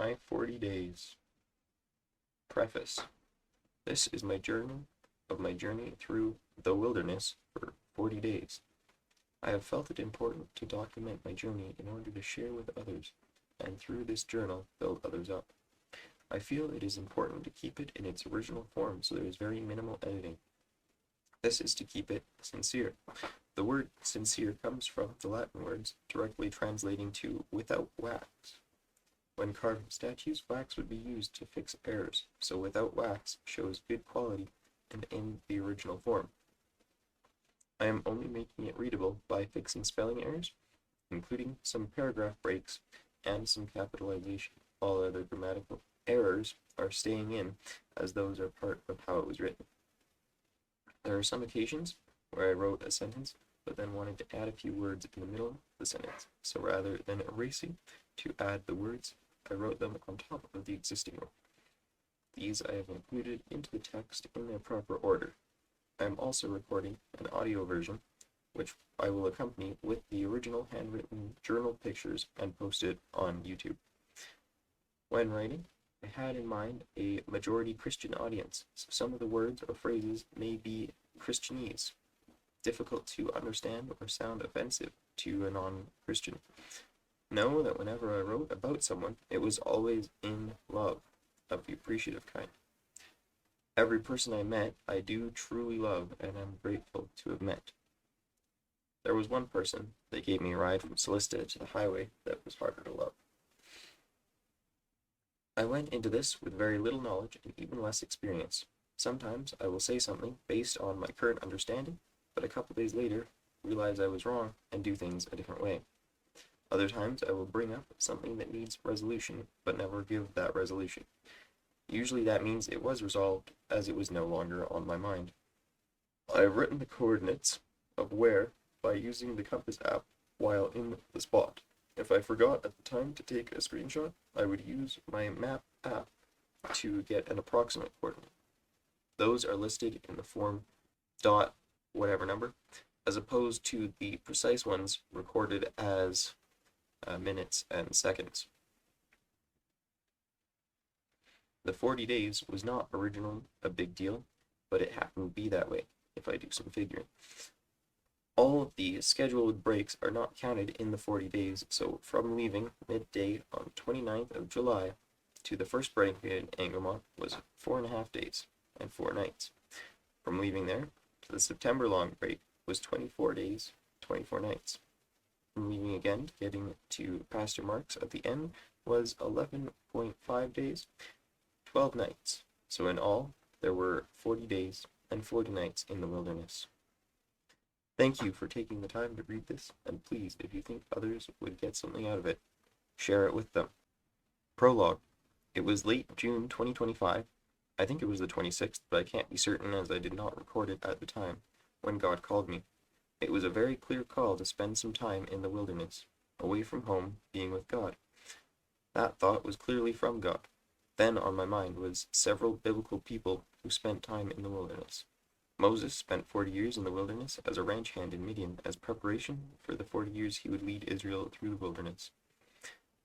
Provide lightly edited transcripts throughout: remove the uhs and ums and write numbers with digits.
My 40 Days. Preface. This is my journal of my journey through the wilderness for 40 days. I have felt it important to document my journey in order to share with others, and through this journal build others up. I feel it is important to keep it in its original form so there is very minimal editing. This is to keep it sincere. The word sincere comes from the Latin words directly translating to without wax. When carving statues, wax would be used to fix errors, so without wax shows good quality and in the original form. I am only making it readable by fixing spelling errors, including some paragraph breaks and some capitalization. All other grammatical errors are staying in, as those are part of how it was written. There are some occasions where I wrote a sentence, but then wanted to add a few words in the middle of the sentence, so rather than erasing to add the words, I wrote them on top of the existing one. These I have included into the text in their proper order. I am also recording an audio version, which I will accompany with the original handwritten journal pictures and post it on YouTube. When writing, I had in mind a majority Christian audience, so some of the words or phrases may be Christianese, difficult to understand or sound offensive to a non-Christian. Know that whenever I wrote about someone, it was always in love, of the appreciative kind. Every person I met, I do truly love and am grateful to have met. There was one person that gave me a ride from Solista to the highway that was harder to love. I went into this with very little knowledge and even less experience. Sometimes I will say something based on my current understanding, but a couple days later realize I was wrong and do things a different way. Other times I will bring up something that needs resolution, but never give that resolution. Usually that means it was resolved, as it was no longer on my mind. I have written the coordinates of where by using the compass app while in the spot. If I forgot at the time to take a screenshot, I would use my map app to get an approximate coordinate. Those are listed in the form dot whatever number, as opposed to the precise ones recorded as minutes and seconds. The 40 days was not originally a big deal, but it happened to be that way, if I do some figuring. All of the scheduled breaks are not counted in the 40 days, so from leaving midday on 29th of July to the first break in Angermont was 4.5 days and 4 nights. From leaving there to the September long break was 24 days, 24 nights. From leaving again to getting to Pastor Mark's at the end was 11.5 days, 12 nights. So in all, there were 40 days and 40 nights in the wilderness. Thank you for taking the time to read this, and please, if you think others would get something out of it, share it with them. Prologue. It was late June 2025. I think it was the 26th, but I can't be certain as I did not record it at the time, when God called me. It was a very clear call to spend some time in the wilderness, away from home, being with God. That thought was clearly from God. Then on my mind was several biblical people who spent time in the wilderness. Moses spent 40 years in the wilderness as a ranch hand in Midian as preparation for the 40 years he would lead Israel through the wilderness.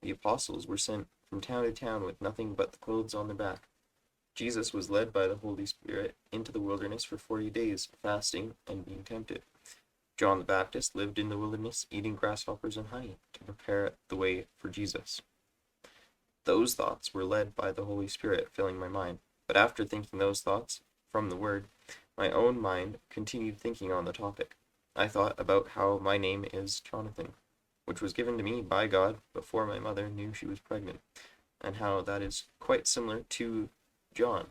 The apostles were sent from town to town with nothing but the clothes on their back. Jesus was led by the Holy Spirit into the wilderness for 40 days, fasting and being tempted. John the Baptist lived in the wilderness, eating grasshoppers and honey to prepare the way for Jesus. Those thoughts were led by the Holy Spirit, filling my mind. But after thinking those thoughts from the Word, my own mind continued thinking on the topic. I thought about how my name is Jonathan, which was given to me by God before my mother knew she was pregnant, and how that is quite similar to John,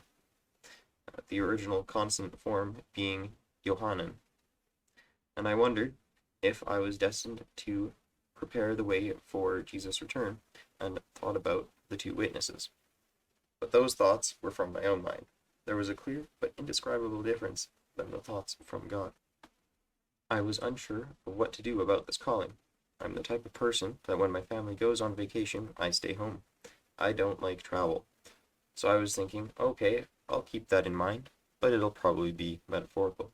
the original consonant form being Johannan. And I wondered if I was destined to prepare the way for Jesus' return, and thought about the two witnesses. But those thoughts were from my own mind. There was a clear but indescribable difference than the thoughts from God. I was unsure of what to do about this calling. I'm the type of person that when my family goes on vacation, I stay home. I don't like travel. So I was thinking, okay, I'll keep that in mind, but it'll probably be metaphorical.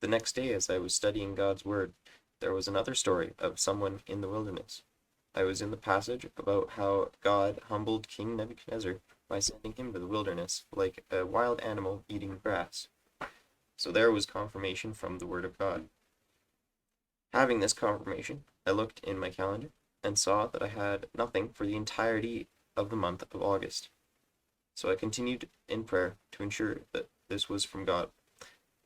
The next day, as I was studying God's Word, there was another story of someone in the wilderness. I was in the passage about how God humbled King Nebuchadnezzar by sending him to the wilderness like a wild animal eating grass. So there was confirmation from the Word of God. Having this confirmation, I looked in my calendar and saw that I had nothing for the entirety of the month of August. So I continued in prayer to ensure that this was from God.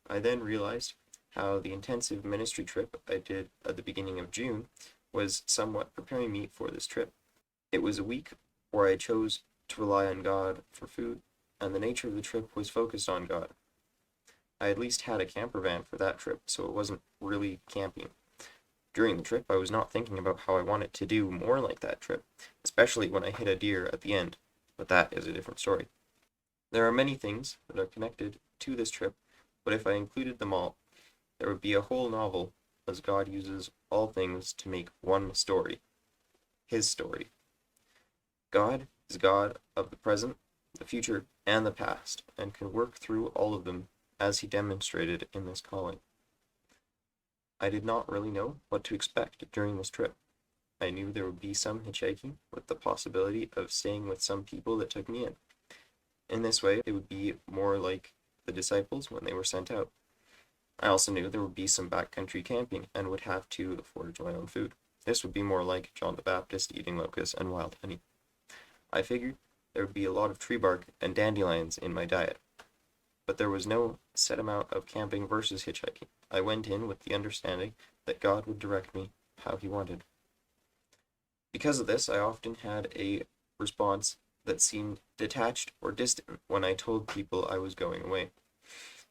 I then realized how the intensive ministry trip I did at the beginning of June was somewhat preparing me for this trip. It was a week where I chose to rely on God for food, and the nature of the trip was focused on God. I at least had a camper van for that trip, so it wasn't really camping. During the trip, I was not thinking about how I wanted to do more like that trip, especially when I hit a deer at the end, but that is a different story. There are many things that are connected to this trip, but if I included them all, there would be a whole novel, as God uses all things to make one story, His story. God is God of the present, the future, and the past, and can work through all of them as He demonstrated in this calling. I did not really know what to expect during this trip. I knew there would be some hitchhiking, with the possibility of staying with some people that took me in. In this way, it would be more like the disciples when they were sent out. I also knew there would be some backcountry camping and would have to forage my own food. This would be more like John the Baptist eating locusts and wild honey. I figured there would be a lot of tree bark and dandelions in my diet. But there was no set amount of camping versus hitchhiking. I went in with the understanding that God would direct me how He wanted. Because of this, I often had a response that seemed detached or distant when I told people I was going away.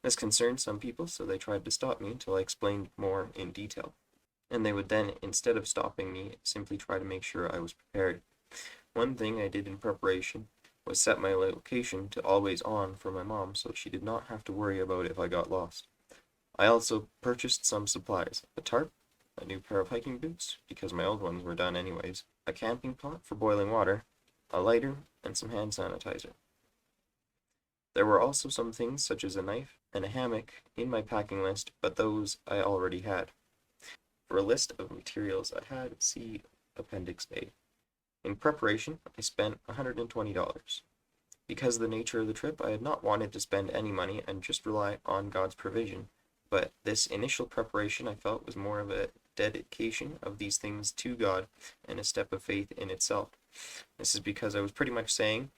This concerned some people, so they tried to stop me until I explained more in detail. And they would then, instead of stopping me, simply try to make sure I was prepared. One thing I did in preparation was set my location to always on for my mom so she did not have to worry about if I got lost. I also purchased some supplies, a tarp, a new pair of hiking boots, because my old ones were done anyways, a camping pot for boiling water, a lighter, and some hand sanitizer. There were also some things such as a knife and a hammock in my packing list, but those I already had. For a list of materials I had, see Appendix A. In preparation, I spent $120. Because of the nature of the trip, I had not wanted to spend any money and just rely on God's provision, but this initial preparation I felt was more of a dedication of these things to God and a step of faith in itself. This is because I was pretty much saying,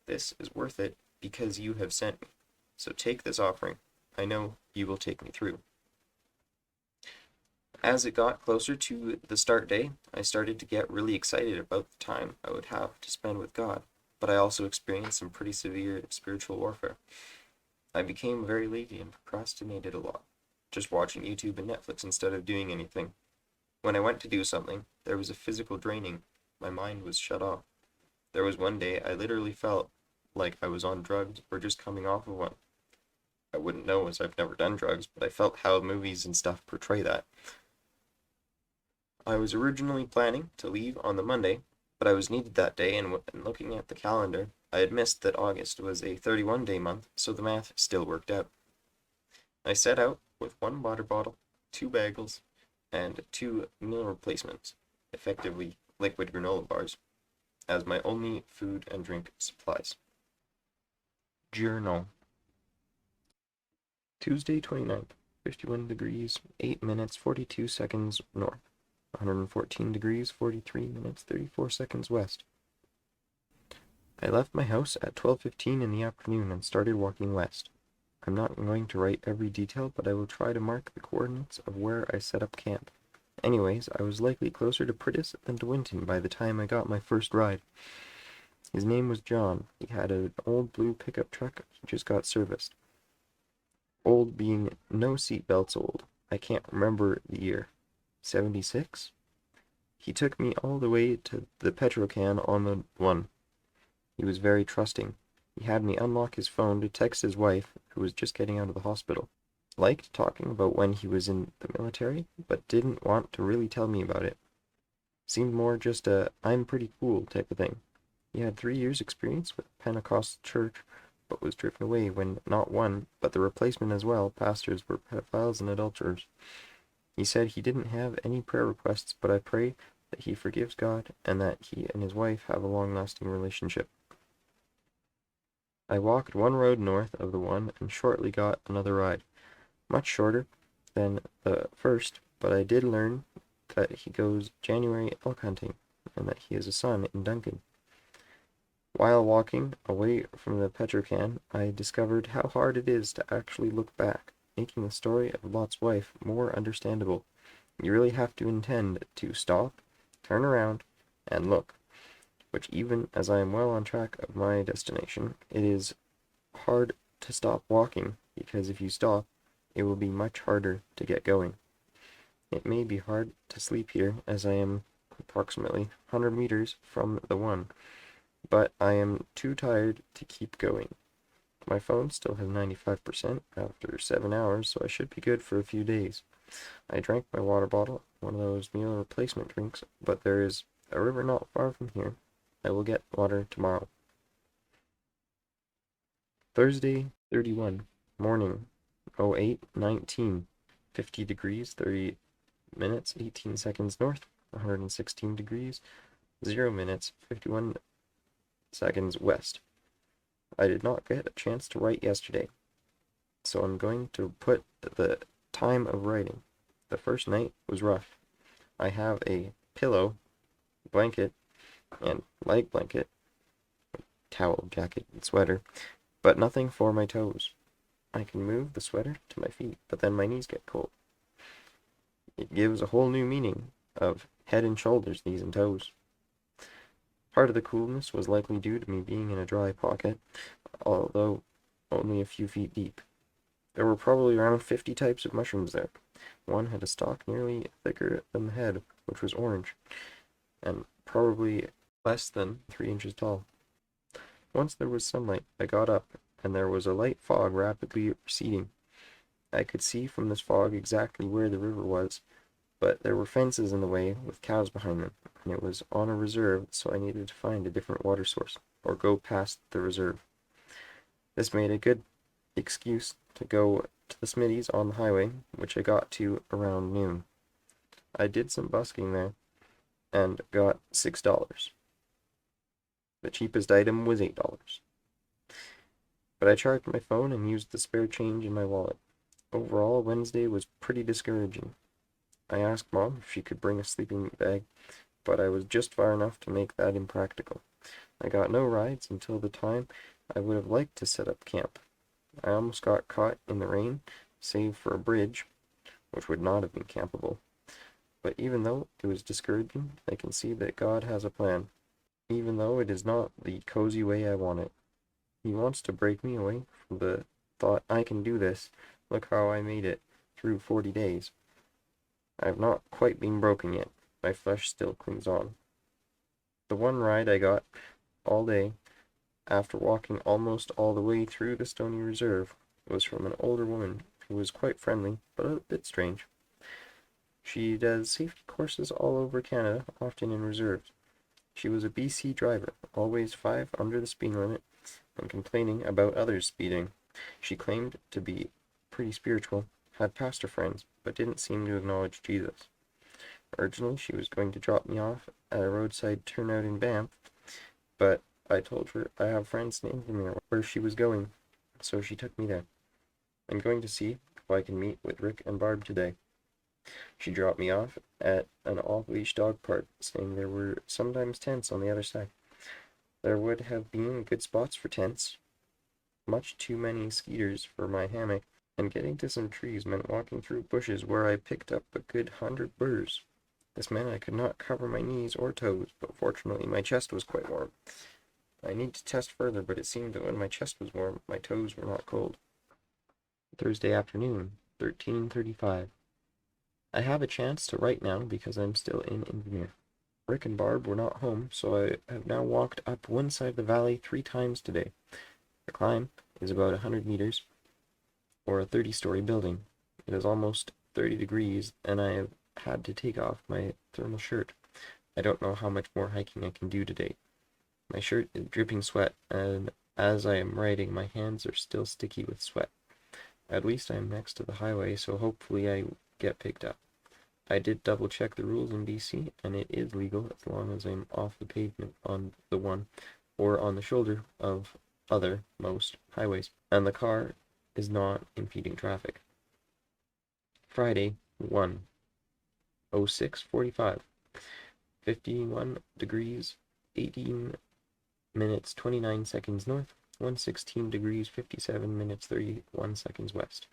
this is worth it because you have sent me. So take this offering. I know you will take me through. As it got closer to the start day, I started to get really excited about the time I would have to spend with God, but I also experienced some pretty severe spiritual warfare. I became very lazy and procrastinated a lot, just watching YouTube and Netflix instead of doing anything. When I went to do something, there was a physical draining. My mind was shut off. There was one day I literally felt like I was on drugs or just coming off of one. I wouldn't know as I've never done drugs, but I felt how movies and stuff portray that. I was originally planning to leave on the Monday, but I was needed that day, and looking at the calendar, I had missed that August was a 31-day month, so the math still worked out. I set out with one water bottle, 2 bagels, and 2 meal replacements, effectively liquid granola bars, as my only food and drink supplies. Journal. Tuesday 29th, 51 degrees, 8 minutes, 42 seconds north. 114 degrees, 43 minutes, 34 seconds west. I left my house at 12:15 in the afternoon and started walking west. I'm not going to write every detail, but I will try to mark the coordinates of where I set up camp. Anyways, I was likely closer to Pritis than to Winton by the time I got my first ride. His name was John. He had an old blue pickup truck he just got serviced. Old being no seat belts old. I can't remember the year. 76? He took me all the way to the Petrocan on the one. He was very trusting. He had me unlock his phone to text his wife, who was just getting out of the hospital. Liked talking about when he was in the military, but didn't want to really tell me about it. Seemed more just a I'm pretty cool type of thing. He had 3 years experience with a Pentecostal church, but was driven away when not one, but the replacement as well, pastors were pedophiles and adulterers. He said he didn't have any prayer requests, but I pray that he forgives God, and that he and his wife have a long-lasting relationship. I walked one road north of the one and shortly got another ride, much shorter than the first, but I did learn that he goes January elk hunting, and that he has a son in Duncan. While walking away from the Petrocan, I discovered how hard it is to actually look back, making the story of Lot's wife more understandable. You really have to intend to stop, turn around, and look, which even as I am well on track of my destination, it is hard to stop walking, because if you stop, it will be much harder to get going. It may be hard to sleep here, as I am approximately 100 meters from the one, but I am too tired to keep going. My phone still has 95% after 7 hours, so I should be good for a few days. I drank my water bottle, one of those meal replacement drinks, but there is a river not far from here. I will get water tomorrow. Thursday, 31, morning, 08:19, 50 degrees, 30 minutes, 18 seconds north, 116 degrees, 0 minutes, 51 seconds west. I did not get a chance to write yesterday, so I'm going to put the time of writing. The first night was rough. I have a pillow, blanket, and leg blanket, towel, jacket, and sweater, but nothing for my toes. I can move the sweater to my feet, but then my knees get cold. It gives a whole new meaning of head and shoulders, knees and toes. Part of the coolness was likely due to me being in a dry pocket, although only a few feet deep. There were probably around 50 types of mushrooms there. One had a stalk nearly thicker than the head, which was orange, and probably less than 3 inches tall. Once there was sunlight, I got up, and there was a light fog rapidly receding. I could see from this fog exactly where the river was, but there were fences in the way with cows behind them, and it was on a reserve, so I needed to find a different water source, or go past the reserve. This made a good excuse to go to the Smitty's on the highway, which I got to around noon. I did some busking there, and got $6. The cheapest item was $8. But I charged my phone and used the spare change in my wallet. Overall, Wednesday was pretty discouraging. I asked Mom if she could bring a sleeping bag, but I was just far enough to make that impractical. I got no rides until the time I would have liked to set up camp. I almost got caught in the rain, save for a bridge, which would not have been campable. But even though it was discouraging, I can see that God has a plan, even though it is not the cozy way I want it. He wants to break me away from the thought, I can do this, look how I made it through 40 days. I have not quite been broken yet. My flesh still clings on. The one ride I got all day, after walking almost all the way through the Stony Reserve, was from an older woman who was quite friendly, but a bit strange. She does safety courses all over Canada, often in reserves. She was a BC driver, always 5 under the speed limit, and complaining about others speeding. She claimed to be pretty spiritual, had pastor friends, but didn't seem to acknowledge Jesus. Originally, she was going to drop me off at a roadside turnout in Banff, but I told her I have friends in Invermere where she was going, so she took me there. I'm going to see if I can meet with Rick and Barb today. She dropped me off at an off-leash dog park, saying there were sometimes tents on the other side. There would have been good spots for tents, much too many skeeters for my hammock, and getting to some trees meant walking through bushes where I picked up a good 100 burrs. This meant I could not cover my knees or toes, but fortunately my chest was quite warm. I need to test further, but it seemed that when my chest was warm, my toes were not cold. Thursday afternoon, 13:35. I have a chance to write now because I'm still in Invermere. Rick and Barb were not home, so I have now walked up one side of the valley 3 times today. The climb is about 100 meters, or a 30-story building. It is almost 30 degrees, and I have had to take off my thermal shirt. I don't know how much more hiking I can do today. My shirt is dripping sweat, and as I am writing, my hands are still sticky with sweat. At least I am next to the highway, so hopefully I get picked up. I did double check the rules in BC, and it is legal as long as I'm off the pavement on the one or on the shoulder of other most highways, and the car is not impeding traffic. Friday, 1:06:45, 51 degrees, 18 minutes, 29 seconds north, 116 degrees, 57 minutes, 31 seconds west.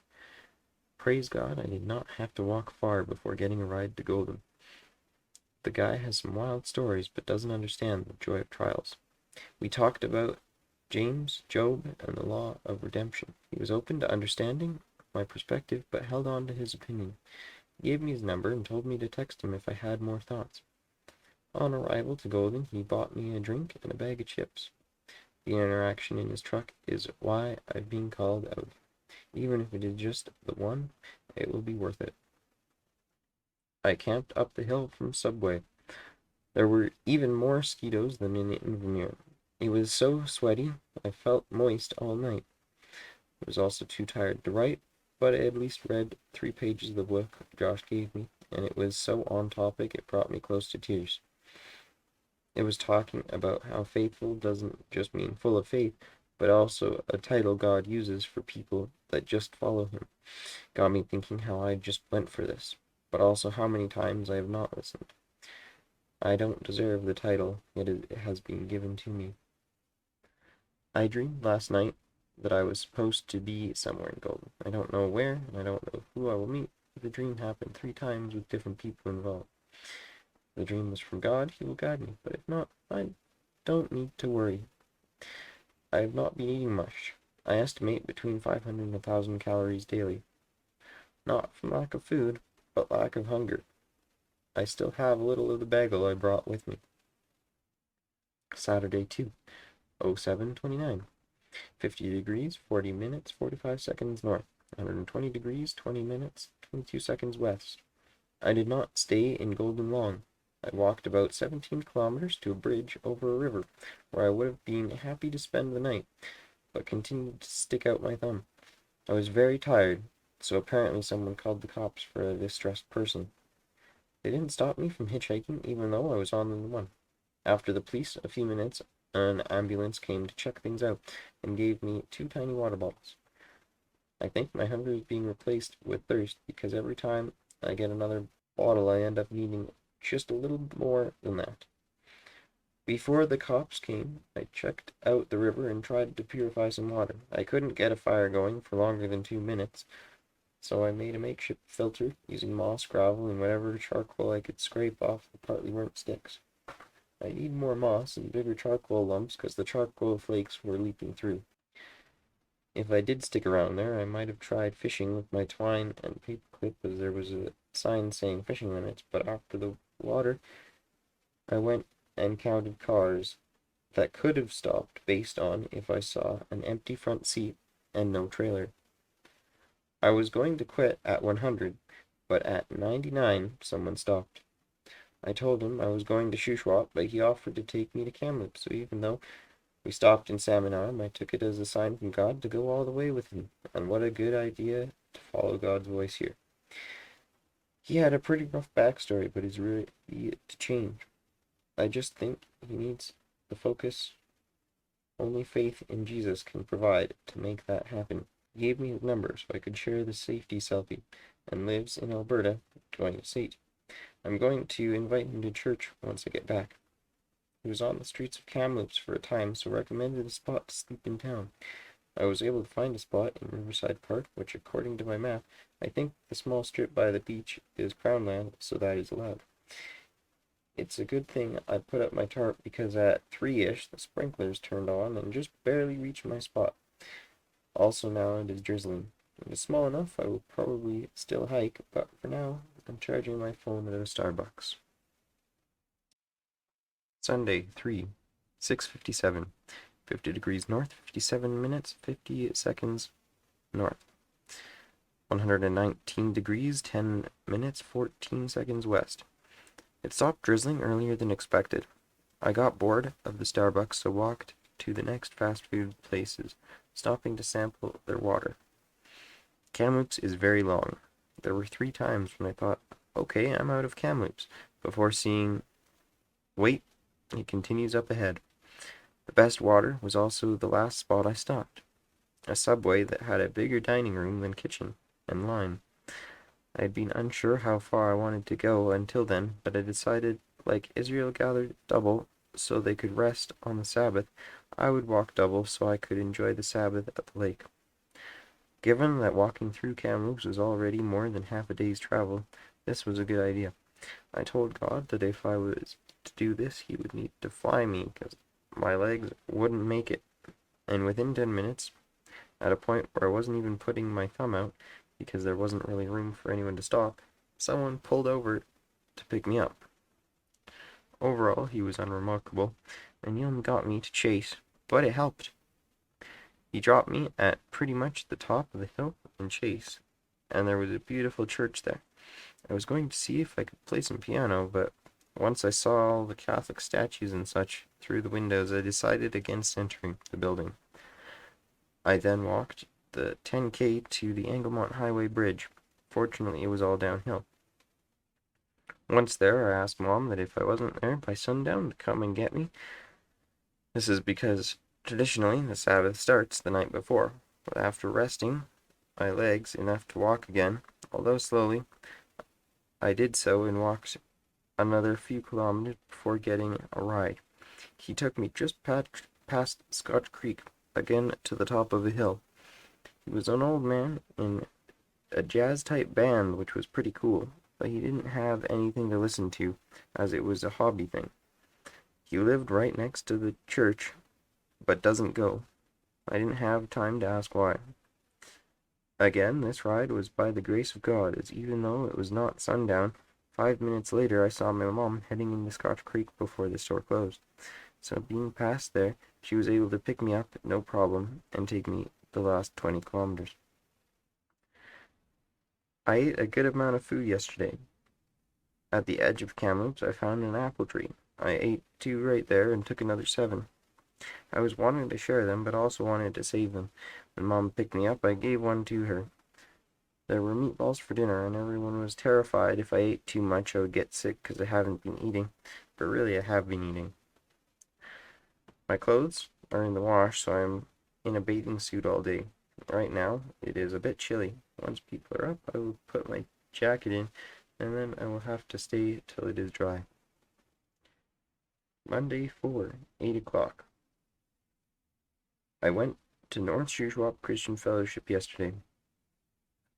Praise God, I did not have to walk far before getting a ride to Golden. The guy has some wild stories, but doesn't understand the joy of trials. We talked about James, Job, and the law of redemption. He was open to understanding my perspective, but held on to his opinion. He gave me his number and told me to text him if I had more thoughts. On arrival to Golden, he bought me a drink and a bag of chips. The interaction in his truck is why I'm being called out. Even if it is just the one, it will be worth it. I camped up the hill from Subway. There were even more mosquitoes than in Invermere. It was so sweaty, I felt moist all night. I was also too tired to write, but I at least read 3 pages of the book Josh gave me, and it was so on topic it brought me close to tears. It was talking about how faithful doesn't just mean full of faith, but also a title God uses for people that just follow him. Got me thinking how I just went for this, but also how many times I have not listened. I don't deserve the title, yet it has been given to me. I dreamed last night that I was supposed to be somewhere in Golden. I don't know where, and I don't know who I will meet. The dream happened 3 times with different people involved. If the dream was from God, he will guide me, but if not, I don't need to worry. I have not been eating much. I estimate between 500 and 1,000 calories daily. Not from lack of food, but lack of hunger. I still have a little of the bagel I brought with me. Saturday, 2:07:29. 50 degrees, 40 minutes, 45 seconds north. 120 degrees, 20 minutes, 22 seconds west. I did not stay in Golden long. I walked about 17 kilometers to a bridge over a river, where I would have been happy to spend the night, but continued to stick out my thumb. I was very tired, so apparently someone called the cops for a distressed person. They didn't stop me from hitchhiking, even though I was on the one. After the police, a few minutes, an ambulance came to check things out, and gave me 2 tiny water bottles. I think my hunger is being replaced with thirst, because every time I get another bottle I end up needing just a little more than that. Before the cops came, I checked out the river and tried to purify some water. I couldn't get a fire going for longer than 2 minutes, so I made a makeshift filter using moss, gravel, and whatever charcoal I could scrape off the partly burnt sticks. I need more moss and bigger charcoal lumps because the charcoal flakes were leaping through. If I did stick around there, I might have tried fishing with my twine and paperclip, as there was a sign saying fishing limits, but after the water, I went and counted cars that could have stopped based on if I saw an empty front seat and no trailer. I was going to quit at 100, but at 99 someone stopped. I told him I was going to Shuswap, but he offered to take me to Kamloops, so even though we stopped in Salmon Arm, I took it as a sign from God to go all the way with him, and what a good idea to follow God's voice here. He had a pretty rough backstory, but is really to change. I just think he needs the focus only faith in Jesus can provide to make that happen. He gave me his number so I could share the safety selfie, and lives in Alberta, going to St. I'm going to invite him to church once I get back. He was on the streets of Kamloops for a time, so recommended a spot to sleep in town. I was able to find a spot in Riverside Park, which according to my map, I think the small strip by the beach is Crown land, so that is allowed. It's a good thing I put up my tarp because at 3-ish the sprinklers turned on and just barely reached my spot. Also now it is drizzling. If it's small enough, I will probably still hike, but for now, I'm charging my phone at a Starbucks. Sunday, 3:06:57. 50 degrees north, 57 minutes, 50 seconds north. 119 degrees, 10 minutes, 14 seconds west. It stopped drizzling earlier than expected. I got bored of the Starbucks, so walked to the next fast food places, stopping to sample their water. Kamloops is very long. There were 3 times when I thought Okay, I'm out of Kamloops, before seeing, wait, it continues up ahead. The best water was also the last spot I stopped. A Subway that had a bigger dining room than kitchen and line. I had been unsure how far I wanted to go until then, but I decided, like Israel gathered double so they could rest on the Sabbath, I would walk double so I could enjoy the Sabbath at the lake. Given that walking through Kamloops was already more than half a day's travel, this was a good idea. I told God that if I was to do this, he would need to fly me, because my legs wouldn't make it. And within 10 minutes, at a point where I wasn't even putting my thumb out, because there wasn't really room for anyone to stop, someone pulled over to pick me up. Overall, he was unremarkable, and he only got me to chase, but it helped. He dropped me at pretty much the top of the hill in Chase, and there was a beautiful church there. I was going to see if I could play some piano, but once I saw all the Catholic statues and such through the windows, I decided against entering the building. I then walked the 10K to the Anglemont Highway Bridge. Fortunately, it was all downhill. Once there, I asked Mom that if I wasn't there by sundown to come and get me. This is because traditionally the Sabbath starts the night before, but after resting my legs enough to walk again, although slowly, I did so and walked another few kilometers before getting a ride. He took me just past Scotch Creek, again to the top of a hill. He was an old man in a jazz-type band, which was pretty cool, but he didn't have anything to listen to, as it was a hobby thing. He lived right next to the church, but doesn't go. I didn't have time to ask why. Again, this ride was by the grace of God, as even though it was not sundown, 5 minutes later I saw my mom heading into Scotch Creek before the store closed. So being past there, she was able to pick me up, no problem, and take me the last 20 kilometers. I ate a good amount of food yesterday. At the edge of Kamloops, I found an apple tree. I ate 2 right there and took another 7. I was wanting to share them, but also wanted to save them. When Mom picked me up, I gave one to her. There were meatballs for dinner, and everyone was terrified if I ate too much I would get sick because I haven't been eating. But really, I have been eating. My clothes are in the wash, so I'm in a bathing suit all day. Right now, it is a bit chilly. Once people are up, I will put my jacket in, and then I will have to stay till it is dry. Monday 4, 8 o'clock. I went to North Shuswap Christian Fellowship yesterday.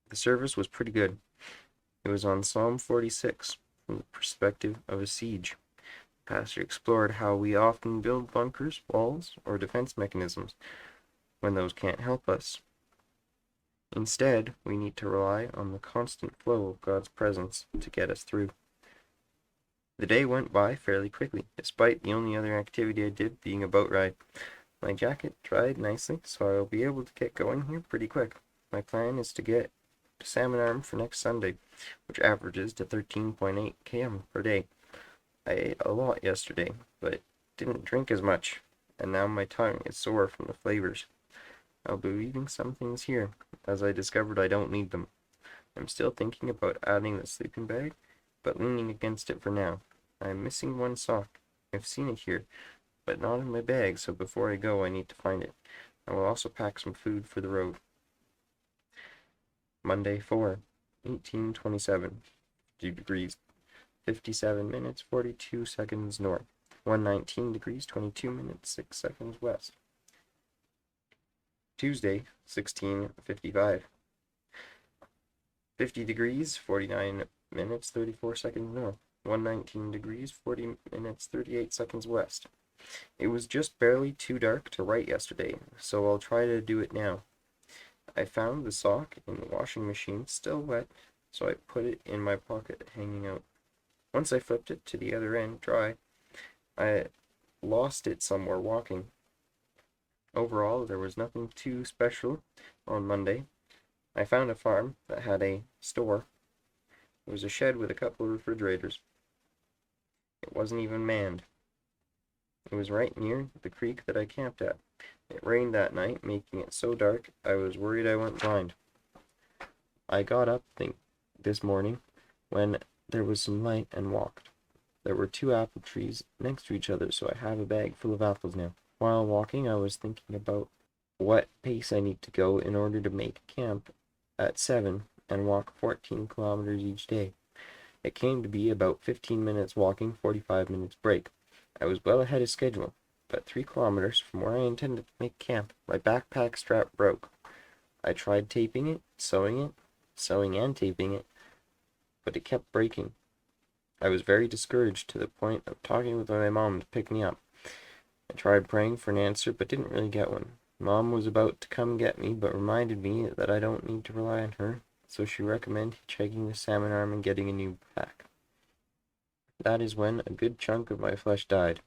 The service was pretty good. It was on Psalm 46, from the perspective of a siege. The pastor explored how we often build bunkers, walls, or defense mechanisms when those can't help us. Instead, we need to rely on the constant flow of God's presence to get us through. The day went by fairly quickly, despite the only other activity I did being a boat ride. My jacket dried nicely, so I will be able to get going here pretty quick. My plan is to get to Salmon Arm for next Sunday, which averages to 13.8 km per day. I ate a lot yesterday, but didn't drink as much, and now my tongue is sore from the flavors. I'll be leaving some things here, as I discovered I don't need them. I'm still thinking about adding the sleeping bag, but leaning against it for now. I'm missing one sock. I've seen it here, but not in my bag, so before I go I need to find it. I will also pack some food for the road. Monday 4, 1827, 2 degrees, 57 minutes, 42 seconds north, 119 degrees, 22 minutes, 6 seconds west. Tuesday, 16:55, 50 degrees, 49 minutes, 34 seconds north, 119 degrees, 40 minutes, 38 seconds west. It was just barely too dark to write yesterday, so I'll try to do it now. I found the sock in the washing machine still wet, so I put it in my pocket hanging out. Once I flipped it to the other end dry, I lost it somewhere walking. Overall, there was nothing too special on Monday. I found a farm that had a store. It was a shed with a couple of refrigerators. It wasn't even manned. It was right near the creek that I camped at. It rained that night, making it so dark I was worried I went blind. I got up this morning when there was some light and walked. There were 2 apple trees next to each other, so I have a bag full of apples now. While walking, I was thinking about what pace I need to go in order to make camp at 7 and walk 14 kilometers each day. It came to be about 15 minutes walking, 45 minutes break. I was well ahead of schedule, but 3 kilometers from where I intended to make camp, my backpack strap broke. I tried taping it, sewing and taping it, but it kept breaking. I was very discouraged to the point of talking with my mom to pick me up. I tried praying for an answer, but didn't really get one. Mom was about to come get me, but reminded me that I don't need to rely on her, so she recommended checking the salmon arm and getting a new pack. That is when a good chunk of my flesh died.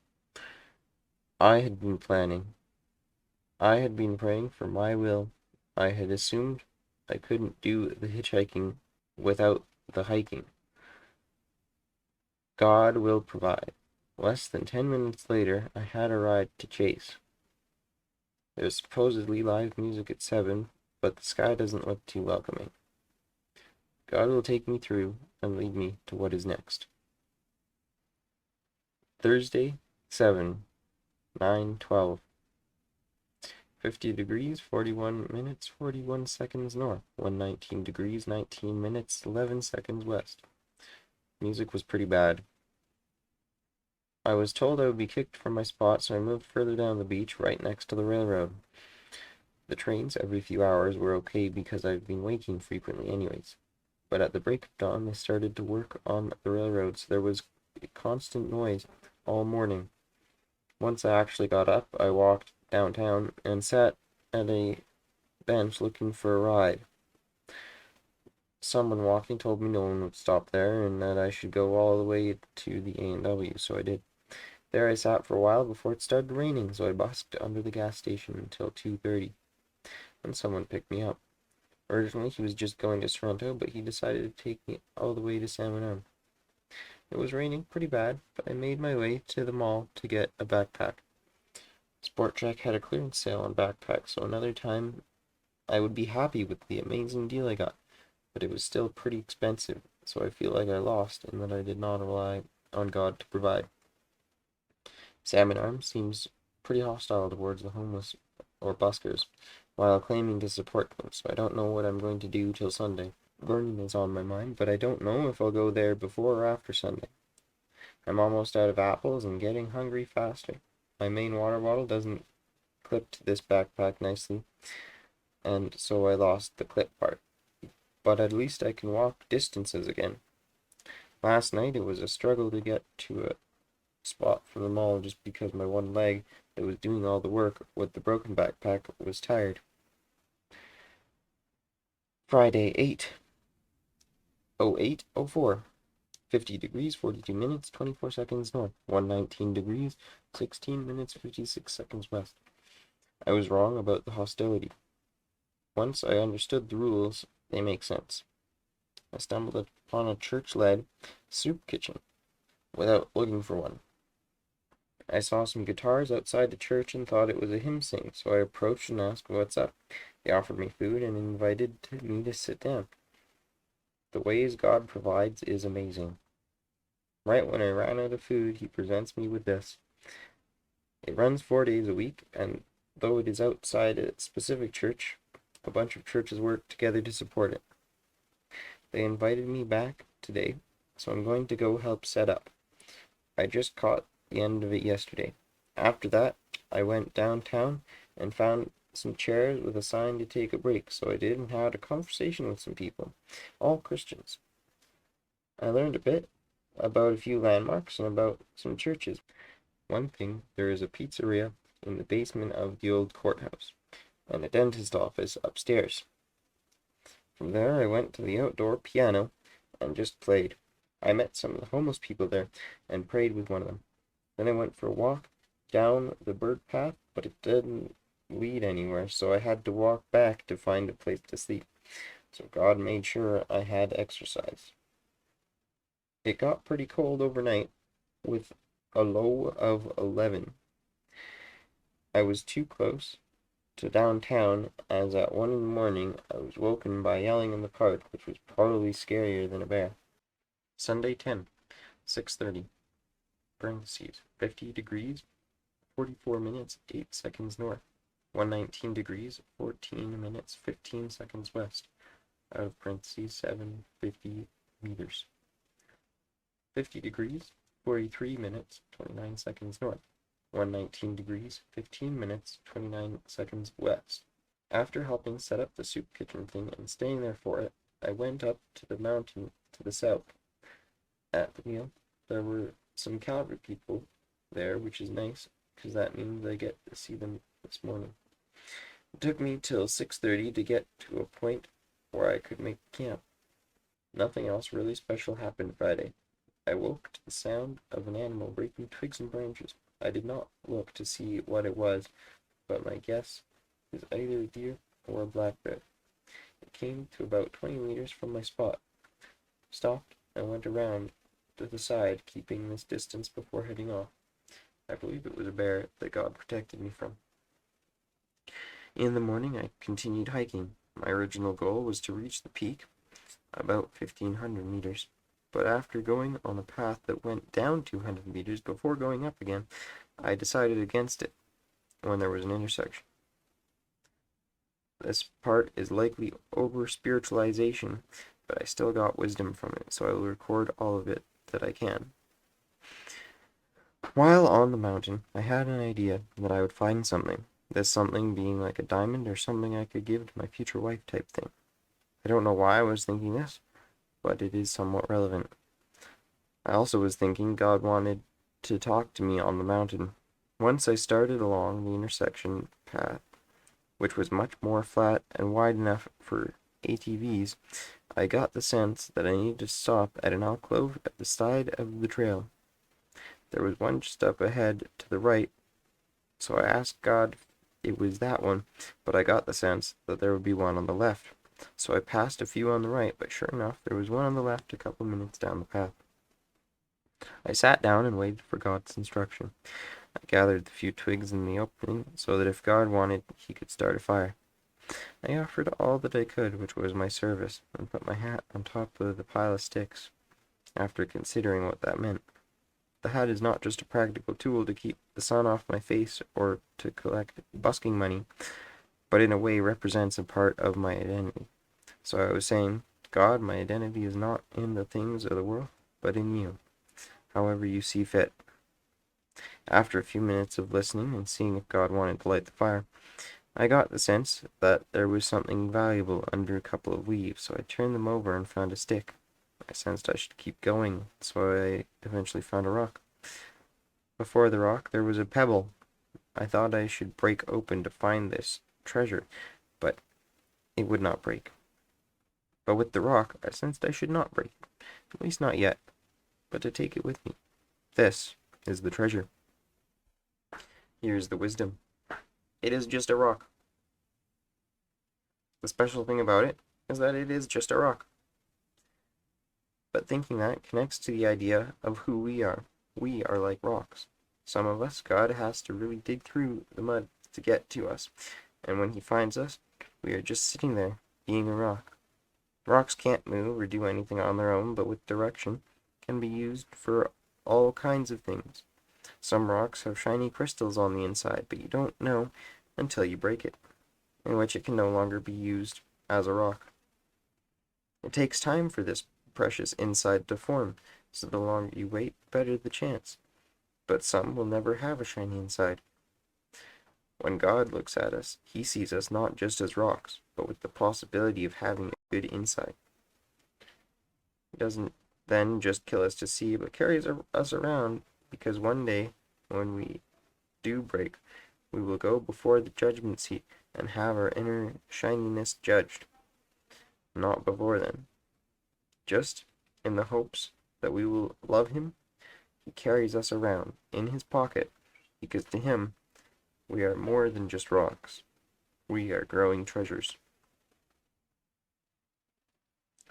I had been planning. I had been praying for my will. I had assumed I couldn't do the hitchhiking without the hiking. God will provide. Less than 10 minutes later, I had a ride to Chase. There's supposedly live music at 7, but the sky doesn't look too welcoming. God will take me through and lead me to what is next. Thursday, 7/9/12. 50 degrees, 41 minutes, 41 seconds north. 119 degrees, 19 minutes, 11 seconds west. Music was pretty bad. I was told I would be kicked from my spot, so I moved further down the beach, right next to the railroad. The trains every few hours were okay because I've been waking frequently anyways. But at the break of dawn, they started to work on the railroad, so there was a constant noise all morning. Once I actually got up, I walked downtown and sat at a bench looking for a ride. Someone walking told me no one would stop there and that I should go all the way to the A&W, so I did. There I sat for a while before it started raining, so I busked under the gas station until 2:30, and someone picked me up. Originally, he was just going to Toronto, but he decided to take me all the way to Salmon Arm. It was raining pretty bad, but I made my way to the mall to get a backpack. Sport Chek had a clearance sale on backpacks, so another time I would be happy with the amazing deal I got, but it was still pretty expensive, so I feel like I lost and that I did not rely on God to provide. Salmon Arm seems pretty hostile towards the homeless or buskers, while claiming to support them, so I don't know what I'm going to do till Sunday. Learning is on my mind, but I don't know if I'll go there before or after Sunday. I'm almost out of apples and getting hungry faster. My main water bottle doesn't clip to this backpack nicely, and so I lost the clip part. But at least I can walk distances again. Last night it was a struggle to get to a spot from the mall just because my one leg that was doing all the work with the broken backpack was tired. Friday, 8/08/04. 50 degrees, 42 minutes, 24 seconds north. 119 degrees, 16 minutes, 56 seconds west. I was wrong about the hostility. Once I understood the rules, they make sense. I stumbled upon a church-led soup kitchen without looking for one. I saw some guitars outside the church and thought it was a hymn sing, so I approached and asked what's up. They offered me food and invited me to sit down. The ways God provides is amazing. Right when I ran out of food, he presents me with this. It runs 4 days a week, and though it is outside a specific church, a bunch of churches work together to support it. They invited me back today, so I'm going to go help set up. I just caught the end of it yesterday. After that, I went downtown and found some chairs with a sign to take a break, so I did and had a conversation with some people, all Christians. I learned a bit about a few landmarks and about some churches. One thing, there is a pizzeria in the basement of the old courthouse, and a dentist office upstairs. From there I went to the outdoor piano and just played. I met some of the homeless people there and prayed with one of them. Then I went for a walk down the bird path, but it didn't lead anywhere, so I had to walk back to find a place to sleep. So God made sure I had exercise. It got pretty cold overnight with a low of 11. I was too close to downtown as at 1 in the morning I was woken by yelling in the park, which was probably scarier than a bear. Sunday 10, 6:30, parentheses, 50 degrees, 44 minutes, 8 seconds north, 119 degrees, 14 minutes, 15 seconds west, out of parentheses, 750 meters. 50 degrees, 43 minutes, 29 seconds north, 119 degrees, 15 minutes, 29 seconds west. After helping set up the soup kitchen thing and staying there for it, I went up to the mountain to the south. At the meal, there were some Calvary people there, which is nice, because that means I get to see them this morning. It took me till 6:30 to get to a point where I could make camp. Nothing else really special happened Friday. I woke to the sound of an animal breaking twigs and branches. I did not look to see what it was, but my guess is either a deer or a black bear. It came to about 20 meters from my spot, stopped, and went around to the side, keeping this distance before heading off. I believe it was a bear that God protected me from. In the morning, I continued hiking. My original goal was to reach the peak, about 1,500 meters. But after going on a path that went down 200 meters before going up again, I decided against it when there was an intersection. This part is likely over-spiritualization, but I still got wisdom from it, so I will record all of it that I can. While on the mountain, I had an idea that I would find something, this something being like a diamond or something I could give to my future wife type thing. I don't know why I was thinking this, but it is somewhat relevant. I also was thinking God wanted to talk to me on the mountain. Once I started along the intersection path, which was much more flat and wide enough for ATVs, I got the sense that I needed to stop at an alcove at the side of the trail. There was one just up ahead to the right, so I asked God if it was that one, but I got the sense that there would be one on the left. So I passed a few on the right, but sure enough, there was one on the left a couple minutes down the path. I sat down and waited for God's instruction. I gathered the few twigs in the opening so that if God wanted, he could start a fire. I offered all that I could, which was my service, and put my hat on top of the pile of sticks, after considering what that meant. The hat is not just a practical tool to keep the sun off my face or to collect busking money, but in a way represents a part of my identity. So I was saying, God, my identity is not in the things of the world, but in you, however you see fit. After a few minutes of listening and seeing if God wanted to light the fire, I got the sense that there was something valuable under a couple of leaves, so I turned them over and found a stick. I sensed I should keep going, so I eventually found a rock. Before the rock, there was a pebble. I thought I should break open to find this treasure, but it would not break. But with the rock, I sensed I should not break, at least not yet, but to take it with me. This is the treasure. Here's the wisdom. It is just a rock. The special thing about it is that it is just a rock. But thinking that connects to the idea of who we are. We are like rocks. Some of us, God has to really dig through the mud to get to us. And when he finds us, we are just sitting there, being a rock. Rocks can't move or do anything on their own, but with direction, can be used for all kinds of things. Some rocks have shiny crystals on the inside, but you don't know until you break it, in which it can no longer be used as a rock. It takes time for this precious inside to form, so the longer you wait, the better the chance. But some will never have a shiny inside. When God looks at us, he sees us not just as rocks, but with the possibility of having a good inside. He doesn't then just kill us to see, but carries us around, because one day, when we do break, we will go before the judgment seat and have our inner shininess judged. Not before then. Just in the hopes that we will love him, he carries us around in his pocket, because to him, we are more than just rocks. We are growing treasures.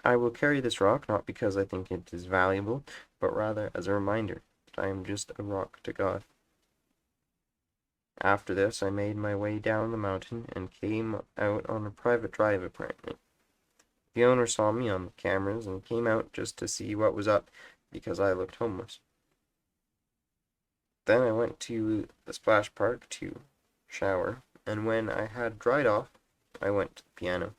I will carry this rock not because I think it is valuable, but rather as a reminder that I am just a rock to God. After this, I made my way down the mountain and came out on a private drive apparently. The owner saw me on the cameras and came out just to see what was up because I looked homeless. Then I went to the splash park to shower, and when I had dried off, I went to the piano.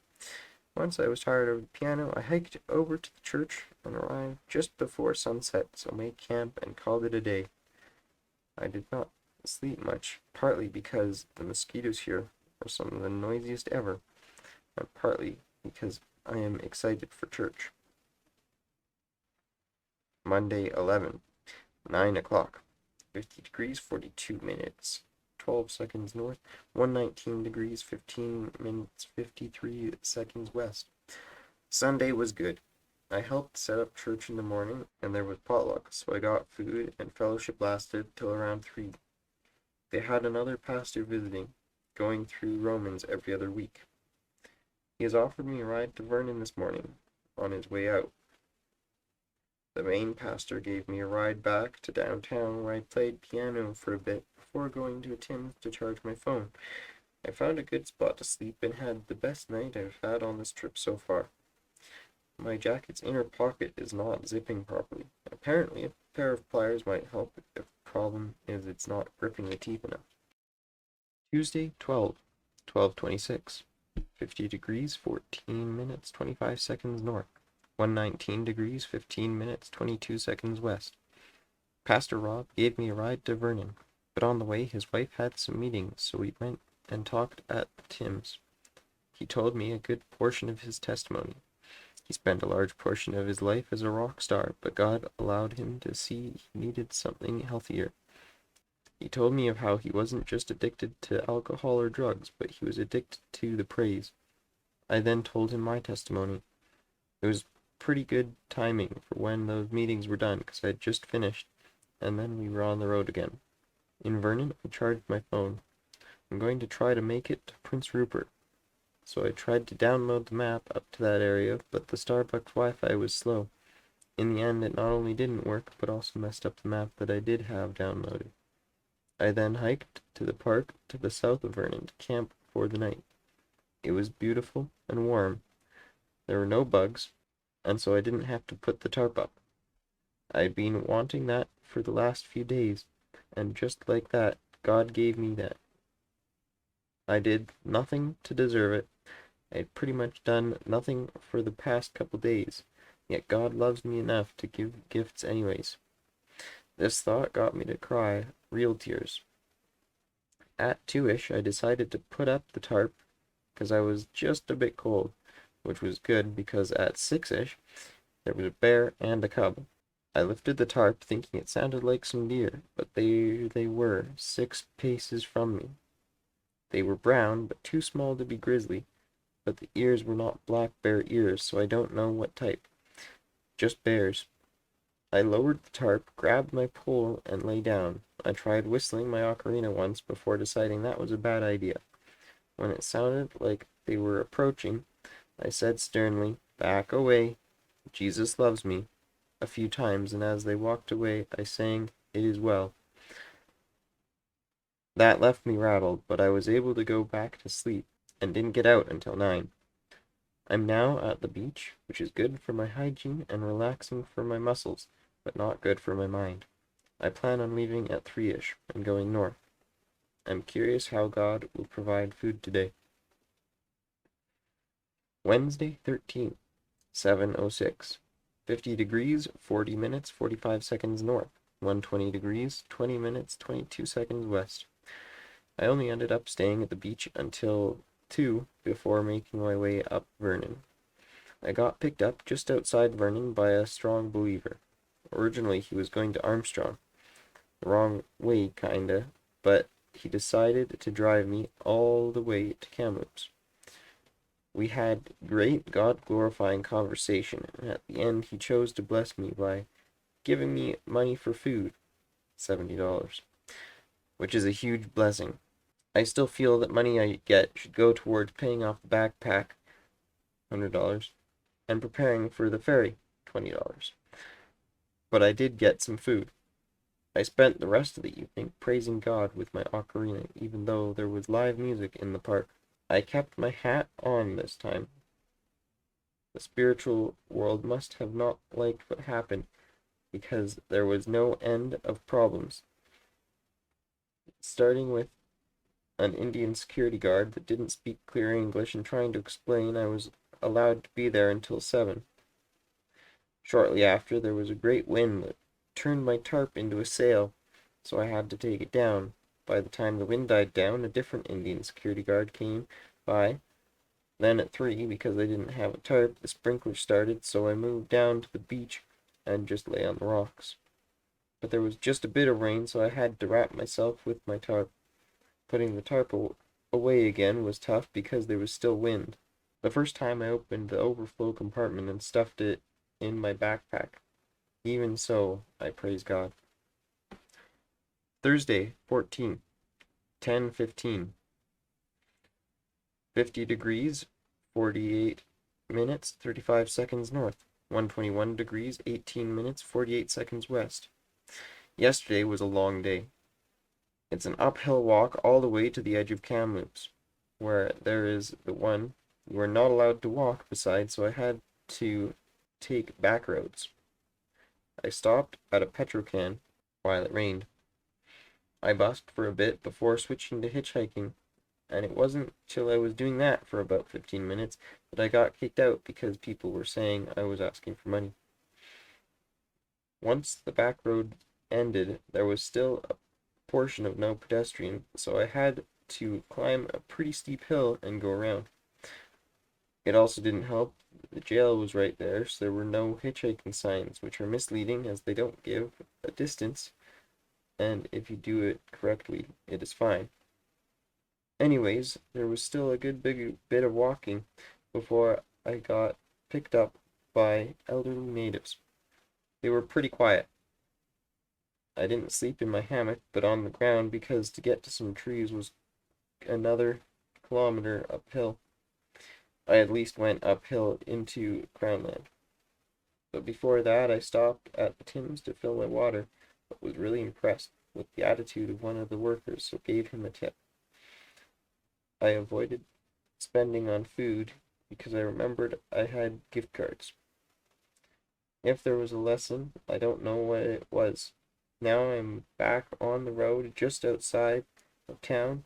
Once I was tired of the piano, I hiked over to the church and arrived just before sunset, so made camp and called it a day. I did not sleep much, partly because the mosquitoes here are some of the noisiest ever, and partly because I am excited for church. Monday 11, 9 o'clock, 50 degrees, 42 minutes, 12 seconds north, 119 degrees, 15 minutes, 53 seconds west. Sunday was good. I helped set up church in the morning, and there was potluck, so I got food, and fellowship lasted till around 3. They had another pastor visiting, going through Romans every other week. He has offered me a ride to Vernon this morning, on his way out. The main pastor gave me a ride back to downtown where I played piano for a bit before going to a Tim's to charge my phone. I found a good spot to sleep and had the best night I've had on this trip so far. My jacket's inner pocket is not zipping properly. Apparently, a pair of pliers might help if the problem is it's not gripping the teeth enough. Tuesday, 12/26, 50 degrees, 14 minutes, 25 seconds north, 119 degrees, 15 minutes, 22 seconds west. Pastor Rob gave me a ride to Vernon, but on the way his wife had some meetings, so we went and talked at Tim's. He told me a good portion of his testimony. He spent a large portion of his life as a rock star, but God allowed him to see he needed something healthier. He told me of how he wasn't just addicted to alcohol or drugs, but he was addicted to the praise. I then told him my testimony. It was pretty good timing for when those meetings were done, because I had just finished, and then we were on the road again. In Vernon, I charged my phone. I'm going to try to make it to Prince Rupert. So I tried to download the map up to that area, but the Starbucks Wi-Fi was slow. In the end, it not only didn't work, but also messed up the map that I did have downloaded. I then hiked to the park to the south of Vernon to camp for the night. It was beautiful and warm. There were no bugs, and so I didn't have to put the tarp up. I'd been wanting that for the last few days, and just like that, God gave me that. I did nothing to deserve it. I'd pretty much done nothing for the past couple days, yet God loves me enough to give gifts anyways. This thought got me to cry, real tears. At 2-ish, I decided to put up the tarp, because I was just a bit cold, which was good because at 6-ish, there was a bear and a cub. I lifted the tarp thinking it sounded like some deer, but there they were, 6 paces from me. They were brown, but too small to be grizzly, but the ears were not black bear ears, so I don't know what type. Just bears. I lowered the tarp, grabbed my pole, and lay down. I tried whistling my ocarina once before deciding that was a bad idea. When it sounded like they were approaching, I said sternly, "Back away. Jesus loves me," a few times, and as they walked away, I sang, "It is well." That left me rattled, but I was able to go back to sleep, and didn't get out until 9. I'm now at the beach, which is good for my hygiene and relaxing for my muscles, but not good for my mind. I plan on leaving at 3-ish and going north. I'm curious how God will provide food today. Wednesday, 13th, 7:06, 50 degrees, 40 minutes, 45 seconds north, 120 degrees, 20 minutes, 22 seconds west. I only ended up staying at the beach until 2 before making my way up Vernon. I got picked up just outside Vernon by a strong believer. Originally he was going to Armstrong. The wrong way, kinda, but he decided to drive me all the way to Kamloops. We had great God-glorifying conversation, and at the end he chose to bless me by giving me money for food, $70, which is a huge blessing. I still feel that money I get should go towards paying off the backpack, $100, and preparing for the ferry, $20. But I did get some food. I spent the rest of the evening praising God with my ocarina, even though there was live music in the park. I kept my hat on this time. The spiritual world must have not liked what happened, because there was no end of problems, starting with an Indian security guard that didn't speak clear English and trying to explain I was allowed to be there until 7. Shortly after, there was a great wind that turned my tarp into a sail, so I had to take it down. By the time the wind died down, a different Indian security guard came by. Then at 3, because I didn't have a tarp, the sprinkler started, so I moved down to the beach and just lay on the rocks. But there was just a bit of rain, so I had to wrap myself with my tarp. Putting the tarp away again was tough because there was still wind. The first time I opened the overflow compartment and stuffed it in my backpack. Even so, I praise God. Thursday, 14th, 10:15. 50 degrees, 48 minutes, 35 seconds north. 121 degrees, 18 minutes, 48 seconds west. Yesterday was a long day. It's an uphill walk all the way to the edge of Kamloops, where there is the one you are not allowed to walk beside, so I had to take back roads. I stopped at a Petrocan while it rained. I busked for a bit before switching to hitchhiking, and it wasn't till I was doing that for about 15 minutes that I got kicked out because people were saying I was asking for money. Once the back road ended, there was still a portion of no pedestrian, so I had to climb a pretty steep hill and go around. It also didn't help the jail was right there, so there were no hitchhiking signs, which are misleading as they don't give a distance, and if you do it correctly, it is fine. Anyways, there was still a good big bit of walking before I got picked up by elderly natives. They were pretty quiet. I didn't sleep in my hammock, but on the ground because to get to some trees was another kilometer uphill. I at least went uphill into Crownland. But before that, I stopped at the Tim's to fill my water, but was really impressed with the attitude of one of the workers, so gave him a tip. I avoided spending on food because I remembered I had gift cards. If there was a lesson, I don't know what it was. Now I'm back on the road just outside of town,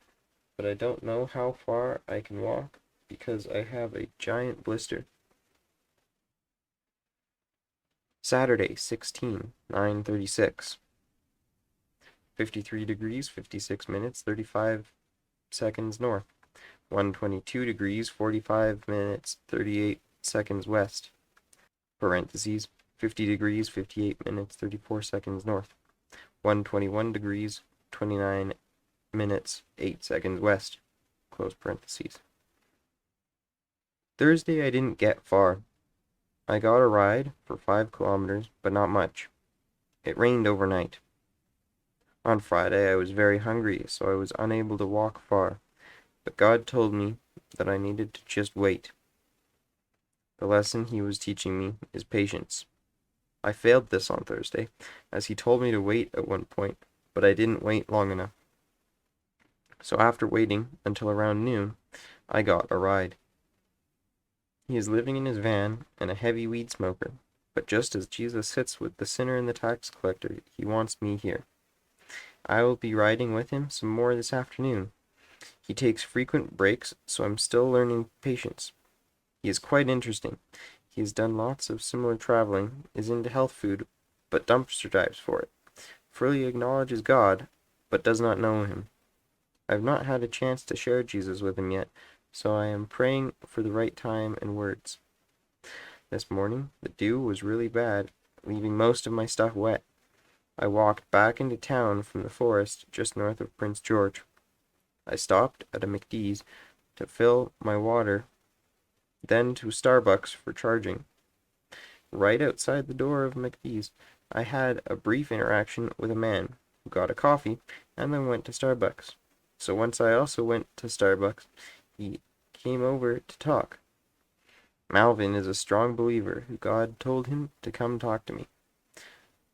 but I don't know how far I can walk because I have a giant blister. Saturday, 16, 9:36. 53 degrees, 56 minutes, 35 seconds north. 122 degrees, 45 minutes, 38 seconds west. Parentheses, 50 degrees, 58 minutes, 34 seconds north. 121 degrees, 29 minutes, 8 seconds west. Close parentheses. Thursday I didn't get far. I got a ride for 5 kilometers, but not much. It rained overnight. On Friday I was very hungry, so I was unable to walk far, but God told me that I needed to just wait. The lesson he was teaching me is patience. I failed this on Thursday, as he told me to wait at one point, but I didn't wait long enough. So after waiting until around noon, I got a ride. He is living in his van and a heavy weed smoker, but just as Jesus sits with the sinner and the tax collector, he wants me here. I will be riding with him some more this afternoon. He takes frequent breaks, so I'm still learning patience. He is quite interesting. He has done lots of similar traveling, is into health food, but dumpster dives for it. Fully acknowledges God, but does not know him. I have not had a chance to share Jesus with him yet, so I am praying for the right time and words. This morning, the dew was really bad, leaving most of my stuff wet. I walked back into town from the forest just north of Prince George. I stopped at a McD's to fill my water, then to Starbucks for charging. Right outside the door of McD's, I had a brief interaction with a man who got a coffee and then went to Starbucks. So once I also went to Starbucks, he came over to talk. Malvin is a strong believer who God told him to come talk to me.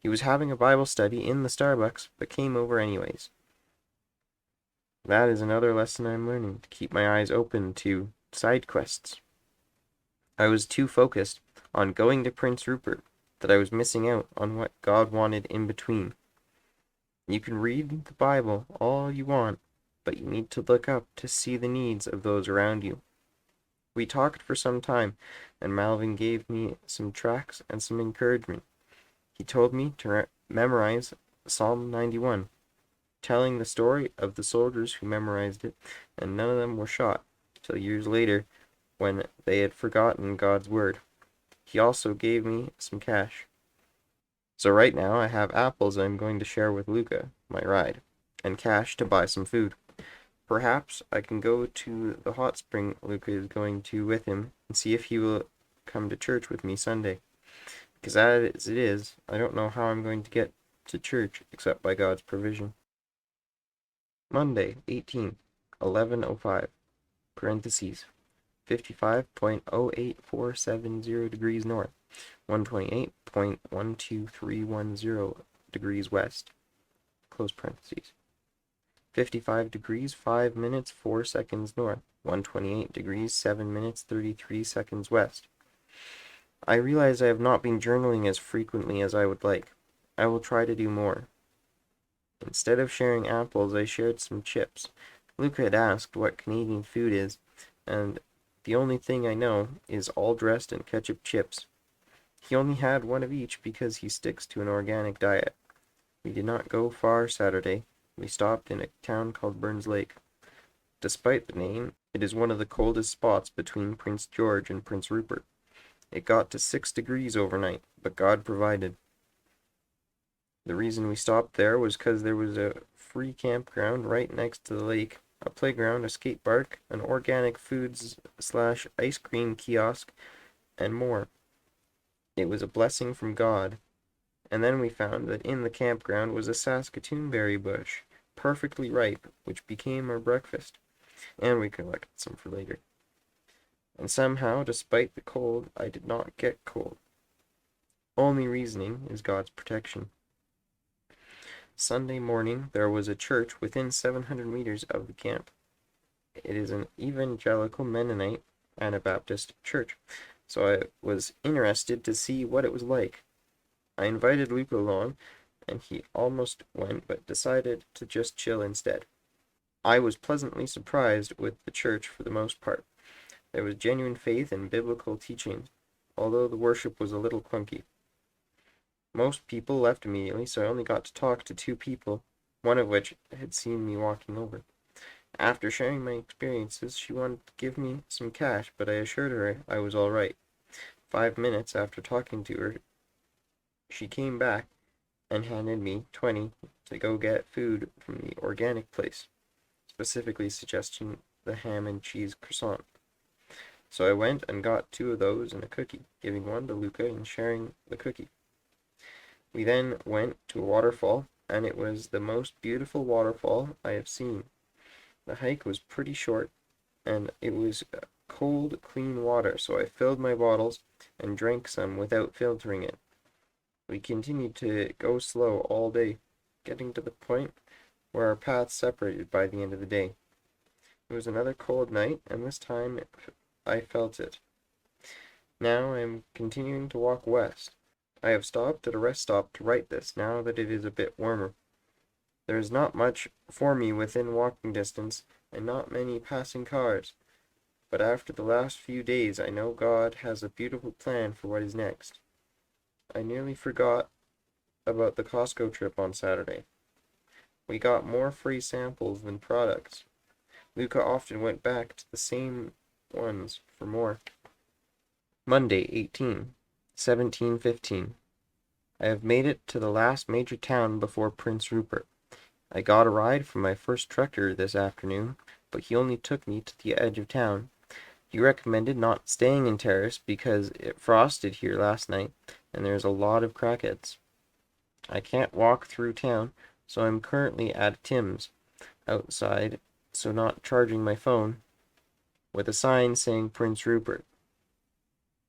He was having a Bible study in the Starbucks, but came over anyways. That is another lesson I'm learning, to keep my eyes open to side quests. I was too focused on going to Prince Rupert that I was missing out on what God wanted in between. You can read the Bible all you want, but you need to look up to see the needs of those around you. We talked for some time, and Malvin gave me some tracts and some encouragement. He told me to memorize Psalm 91, telling the story of the soldiers who memorized it, and none of them were shot till years later when they had forgotten God's word. He also gave me some cash. So right now I have apples I'm going to share with Luca, my ride, and cash to buy some food. Perhaps I can go to the hot spring Luca is going to with him and see if he will come to church with me Sunday. Because as it is, I don't know how I'm going to get to church except by God's provision. Monday, 18th, 11:05, parentheses, 55.08470 degrees north, 128.12310 degrees west, close parentheses. 55 degrees 5 minutes 4 seconds north, 128 degrees 7 minutes 33 seconds west. I realize I have not been journaling as frequently as I would like. I will try to do more. Instead of sharing apples, I shared some chips. Luca had asked what Canadian food is, and the only thing I know is all dressed in ketchup chips. He only had one of each because he sticks to an organic diet. We did not go far Saturday. We stopped in a town called Burns Lake. Despite the name, it is one of the coldest spots between Prince George and Prince Rupert. It got to 6 degrees overnight, but God provided. The reason we stopped there was because there was a free campground right next to the lake, a playground, a skate park, an organic foods/ice cream kiosk, and more. It was a blessing from God. And then we found that in the campground was a Saskatoon berry bush, perfectly ripe, which became our breakfast, and we collected some for later. And somehow, despite the cold, I did not get cold. Only reasoning is God's protection. Sunday morning, there was a church within 700 meters of the camp. It is an evangelical Mennonite Anabaptist church, so I was interested to see what it was like. I invited Luca along, and he almost went, but decided to just chill instead. I was pleasantly surprised with the church for the most part. There was genuine faith and biblical teaching, although the worship was a little clunky. Most people left immediately, so I only got to talk to 2 people, one of which had seen me walking over. After sharing my experiences, she wanted to give me some cash, but I assured her I was all right. 5 minutes after talking to her, she came back and handed me 20 to go get food from the organic place, specifically suggesting the ham and cheese croissant. So I went and got 2 of those and a cookie, giving one to Luca and sharing the cookie. We then went to a waterfall, and it was the most beautiful waterfall I have seen. The hike was pretty short, and it was cold, clean water, so I filled my bottles and drank some without filtering it. We continued to go slow all day, getting to the point where our paths separated by the end of the day. It was another cold night, and this time I felt it. Now I am continuing to walk west. I have stopped at a rest stop to write this, now that it is a bit warmer. There is not much for me within walking distance, and not many passing cars. But after the last few days, I know God has a beautiful plan for what is next. I nearly forgot about the Costco trip on Saturday. We got more free samples than products. Luca often went back to the same ones for more. Monday, 17:15. I have made it to the last major town before Prince Rupert. I got a ride from my first trucker this afternoon, but he only took me to the edge of town. He recommended not staying in Terrace because it frosted here last night, and there's a lot of crackheads. I can't walk through town, so I'm currently at Tim's, outside, so not charging my phone, with a sign saying Prince Rupert.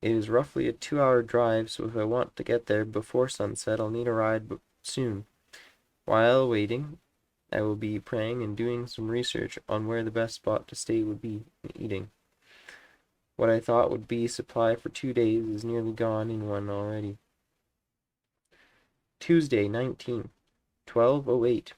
It is roughly a 2-hour drive, so if I want to get there before sunset, I'll need a ride soon. While waiting, I will be praying and doing some research on where the best spot to stay would be and eating. What I thought would be supply for 2 days is nearly gone in one already. Tuesday, 19, 12:08,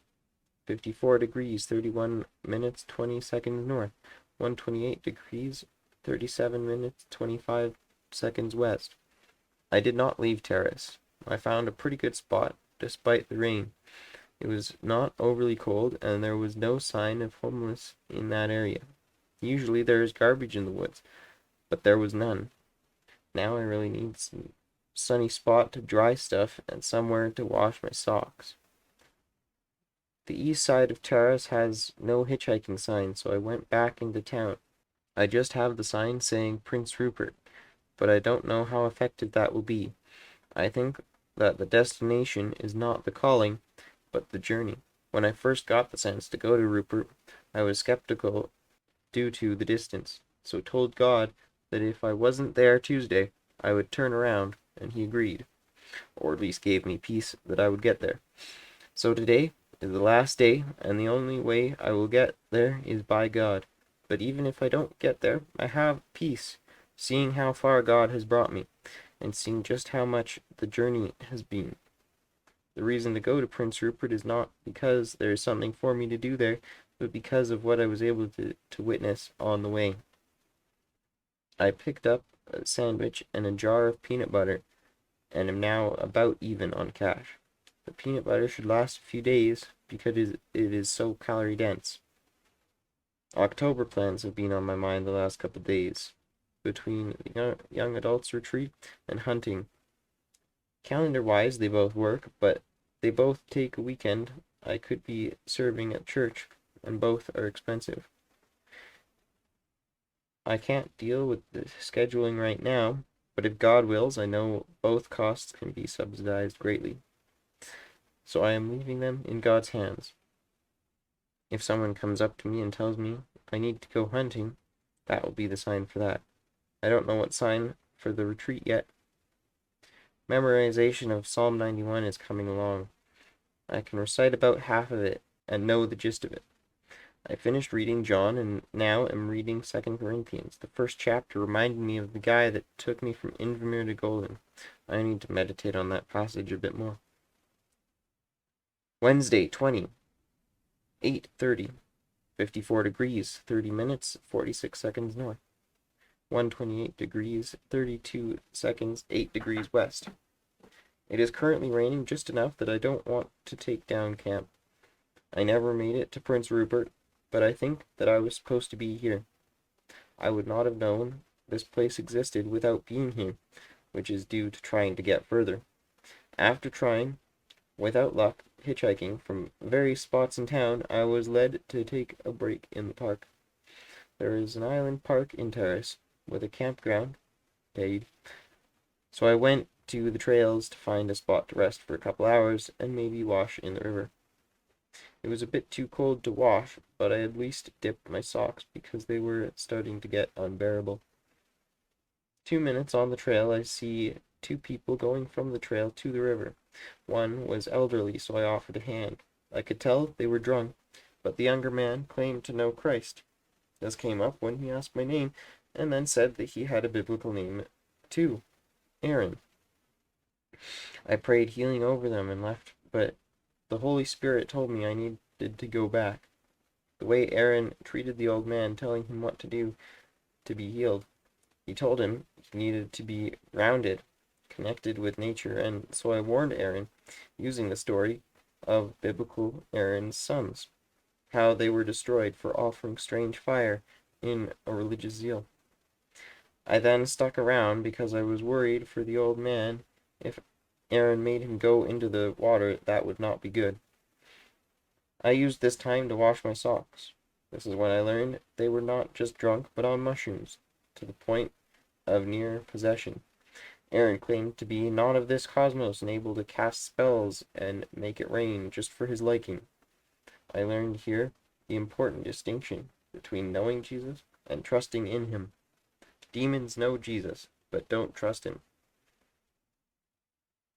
54 degrees, 31 minutes, 20 seconds north, 128 degrees, 37 minutes, 25 seconds west. I did not leave terrace. I found a pretty good spot, despite the rain. It was not overly cold, and there was no sign of homeless in that area. Usually there is garbage in the woods, but there was none. Now I really need some sunny spot to dry stuff and somewhere to wash my socks. The east side of Terrace has no hitchhiking sign, so I went back into town. I just have the sign saying Prince Rupert, but I don't know how effective that will be. I think that the destination is not the calling, but the journey. When I first got the sense to go to Rupert, I was skeptical due to the distance, so told God that if I wasn't there Tuesday, I would turn around, and he agreed, or at least gave me peace that I would get there. So today is the last day, and the only way I will get there is by God. But even if I don't get there, I have peace, seeing how far God has brought me, and seeing just how much the journey has been. The reason to go to Prince Rupert is not because there is something for me to do there, but because of what I was able to witness on the way. I picked up a sandwich and a jar of peanut butter, and am now about even on cash. The peanut butter should last a few days because it is so calorie dense. October plans have been on my mind the last couple of days, between the young adults retreat and hunting. Calendar-wise, they both work, but they both take a weekend. I could be serving at church, and both are expensive. I can't deal with the scheduling right now, but if God wills, I know both costs can be subsidized greatly. So I am leaving them in God's hands. If someone comes up to me and tells me I need to go hunting, that will be the sign for that. I don't know what sign for the retreat yet. Memorization of Psalm 91 is coming along. I can recite about half of it and know the gist of it. I finished reading John and now am reading 2 Corinthians. The first chapter reminded me of the guy that took me from Invermere to Golden. I need to meditate on that passage a bit more. Wednesday, 20, 8:30, 54 degrees, 30 minutes, 46 seconds north. 128 degrees, 32 seconds, 8 degrees west. It is currently raining just enough that I don't want to take down camp. I never made it to Prince Rupert, but I think that I was supposed to be here. I would not have known this place existed without being here, which is due to trying to get further. After trying, without luck, hitchhiking from various spots in town, I was led to take a break in the park. There is an island park in Terrace, with a campground, paid. So I went to the trails to find a spot to rest for a couple hours and maybe wash in the river. It was a bit too cold to wash, but I at least dipped my socks because they were starting to get unbearable. 2 minutes on the trail, I see two people going from the trail to the river. One was elderly, so I offered a hand. I could tell they were drunk, but the younger man claimed to know Christ. This came up when he asked my name, and then said that he had a biblical name too, Aaron. I prayed healing over them and left, but the Holy Spirit told me I needed to go back. The way Aaron treated the old man, telling him what to do to be healed. He told him he needed to be grounded, connected with nature, and so I warned Aaron, using the story of biblical Aaron's sons, how they were destroyed for offering strange fire in a religious zeal. I then stuck around because I was worried for the old man. If Aaron made him go into the water, that would not be good. I used this time to wash my socks. This is when I learned they were not just drunk, but on mushrooms, to the point of near possession. Aaron claimed to be not of this cosmos and able to cast spells and make it rain just for his liking. I learned here the important distinction between knowing Jesus and trusting in him. Demons know Jesus, but don't trust him.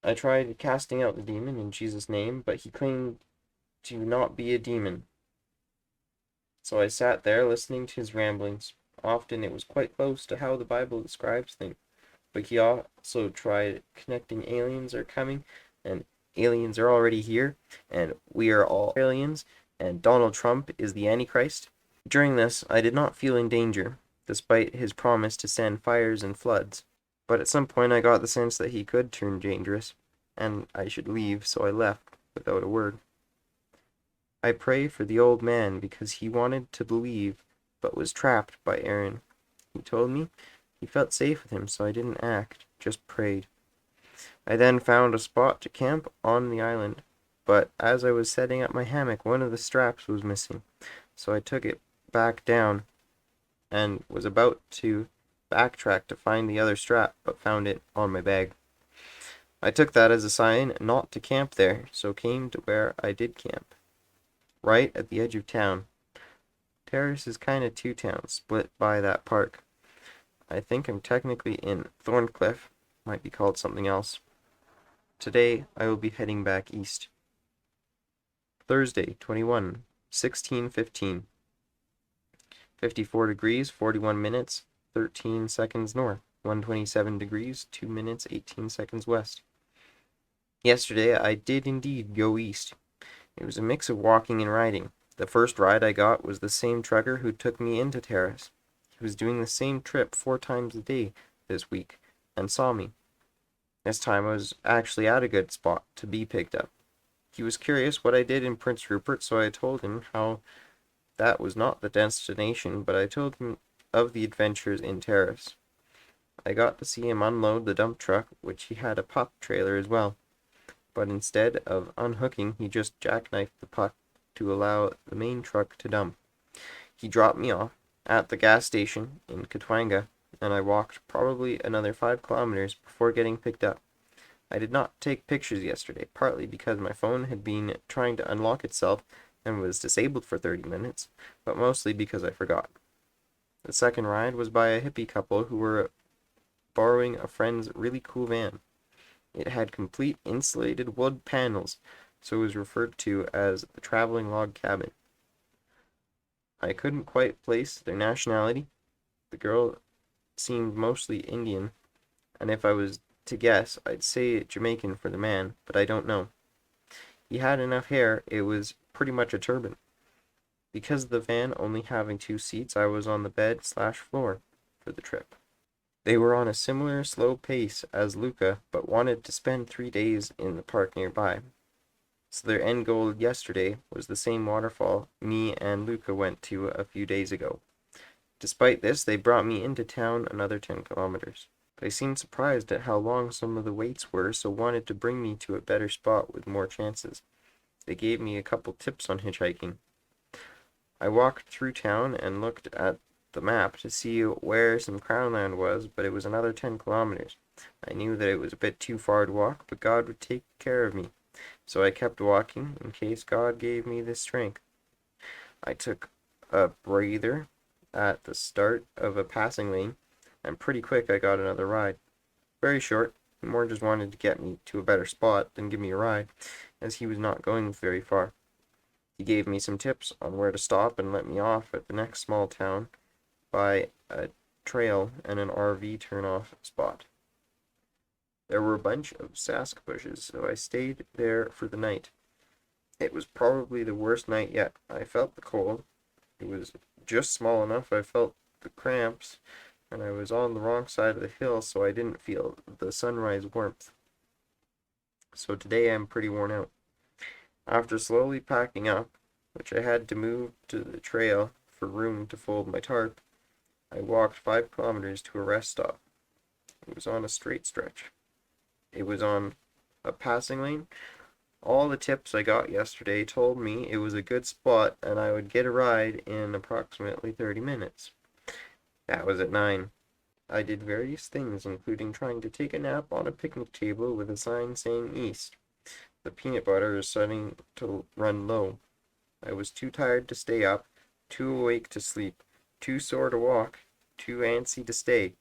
I tried casting out the demon in Jesus' name, but he claimed to not be a demon. So I sat there listening to his ramblings. Often it was quite close to how the Bible describes things. But he also tried connecting aliens are coming, and aliens are already here, and we are all aliens, and Donald Trump is the Antichrist. During this, I did not feel in danger, despite his promise to send fires and floods. But at some point I got the sense that he could turn dangerous, and I should leave, so I left without a word. I pray for the old man because he wanted to believe, but was trapped by Aaron. He told me he felt safe with him, so I didn't act, just prayed. I then found a spot to camp on the island, but as I was setting up my hammock, one of the straps was missing, so I took it back down and was about to backtrack to find the other strap, but found it on my bag. I took that as a sign not to camp there, so came to where I did camp, right at the edge of town. Terrace is kinda two towns, split by that park. I think I'm technically in Thorncliffe, might be called something else. Today, I will be heading back east. Thursday, 21, 16:15. 54 degrees, 41 minutes, 13 seconds north. 127 degrees, 2 minutes, 18 seconds west. Yesterday, I did indeed go east. It was a mix of walking and riding. The first ride I got was the same trucker who took me into Terrace. He was doing the same trip 4 times a day this week, and saw me. This time I was actually at a good spot to be picked up. He was curious what I did in Prince Rupert, so I told him how that was not the destination, but I told him of the adventures in Terrace. I got to see him unload the dump truck, which he had a pup trailer as well, but instead of unhooking, he just jackknifed the puck to allow the main truck to dump. He dropped me off at the gas station in Katwanga, and I walked probably another 5 kilometers before getting picked up. I did not take pictures yesterday, partly because my phone had been trying to unlock itself and was disabled for 30 minutes, but mostly because I forgot. The second ride was by a hippie couple who were borrowing a friend's really cool van. It had complete insulated wood panels, so it was referred to as the traveling log cabin. I couldn't quite place their nationality. The girl seemed mostly Indian, and if I was to guess, I'd say Jamaican for the man, but I don't know. He had enough hair, it was pretty much a turban. Because of the van only having 2 seats, I was on the bed/floor for the trip. They were on a similar slow pace as Luca, but wanted to spend 3 days in the park nearby. So their end goal yesterday was the same waterfall me and Luca went to a few days ago. Despite this, they brought me into town another 10 kilometers. They seemed surprised at how long some of the waits were, so wanted to bring me to a better spot with more chances. They gave me a couple tips on hitchhiking. I walked through town and looked at the map to see where some Crownland was, but it was another 10 kilometers. I knew that it was a bit too far to walk, but God would take care of me, so I kept walking in case God gave me the strength. I took a breather at the start of a passing lane, and pretty quick I got another ride. Very short, he more just wanted to get me to a better spot than give me a ride, as he was not going very far. He gave me some tips on where to stop and let me off at the next small town by a trail and an RV turn-off spot. There were a bunch of sask bushes, so I stayed there for the night. It was probably the worst night yet. I felt the cold. It was just small enough I felt the cramps, and I was on the wrong side of the hill, so I didn't feel the sunrise warmth. So today I'm pretty worn out. After slowly packing up, which I had to move to the trail for room to fold my tarp, I walked 5 kilometers to a rest stop. It was on a straight stretch. It was on a passing lane. All the tips I got yesterday told me it was a good spot and I would get a ride in approximately 30 minutes. That was at 9. I did various things, including trying to take a nap on a picnic table with a sign saying east. The peanut butter is starting to run low. I was too tired to stay up, too awake to sleep, too sore to walk, too antsy to stay.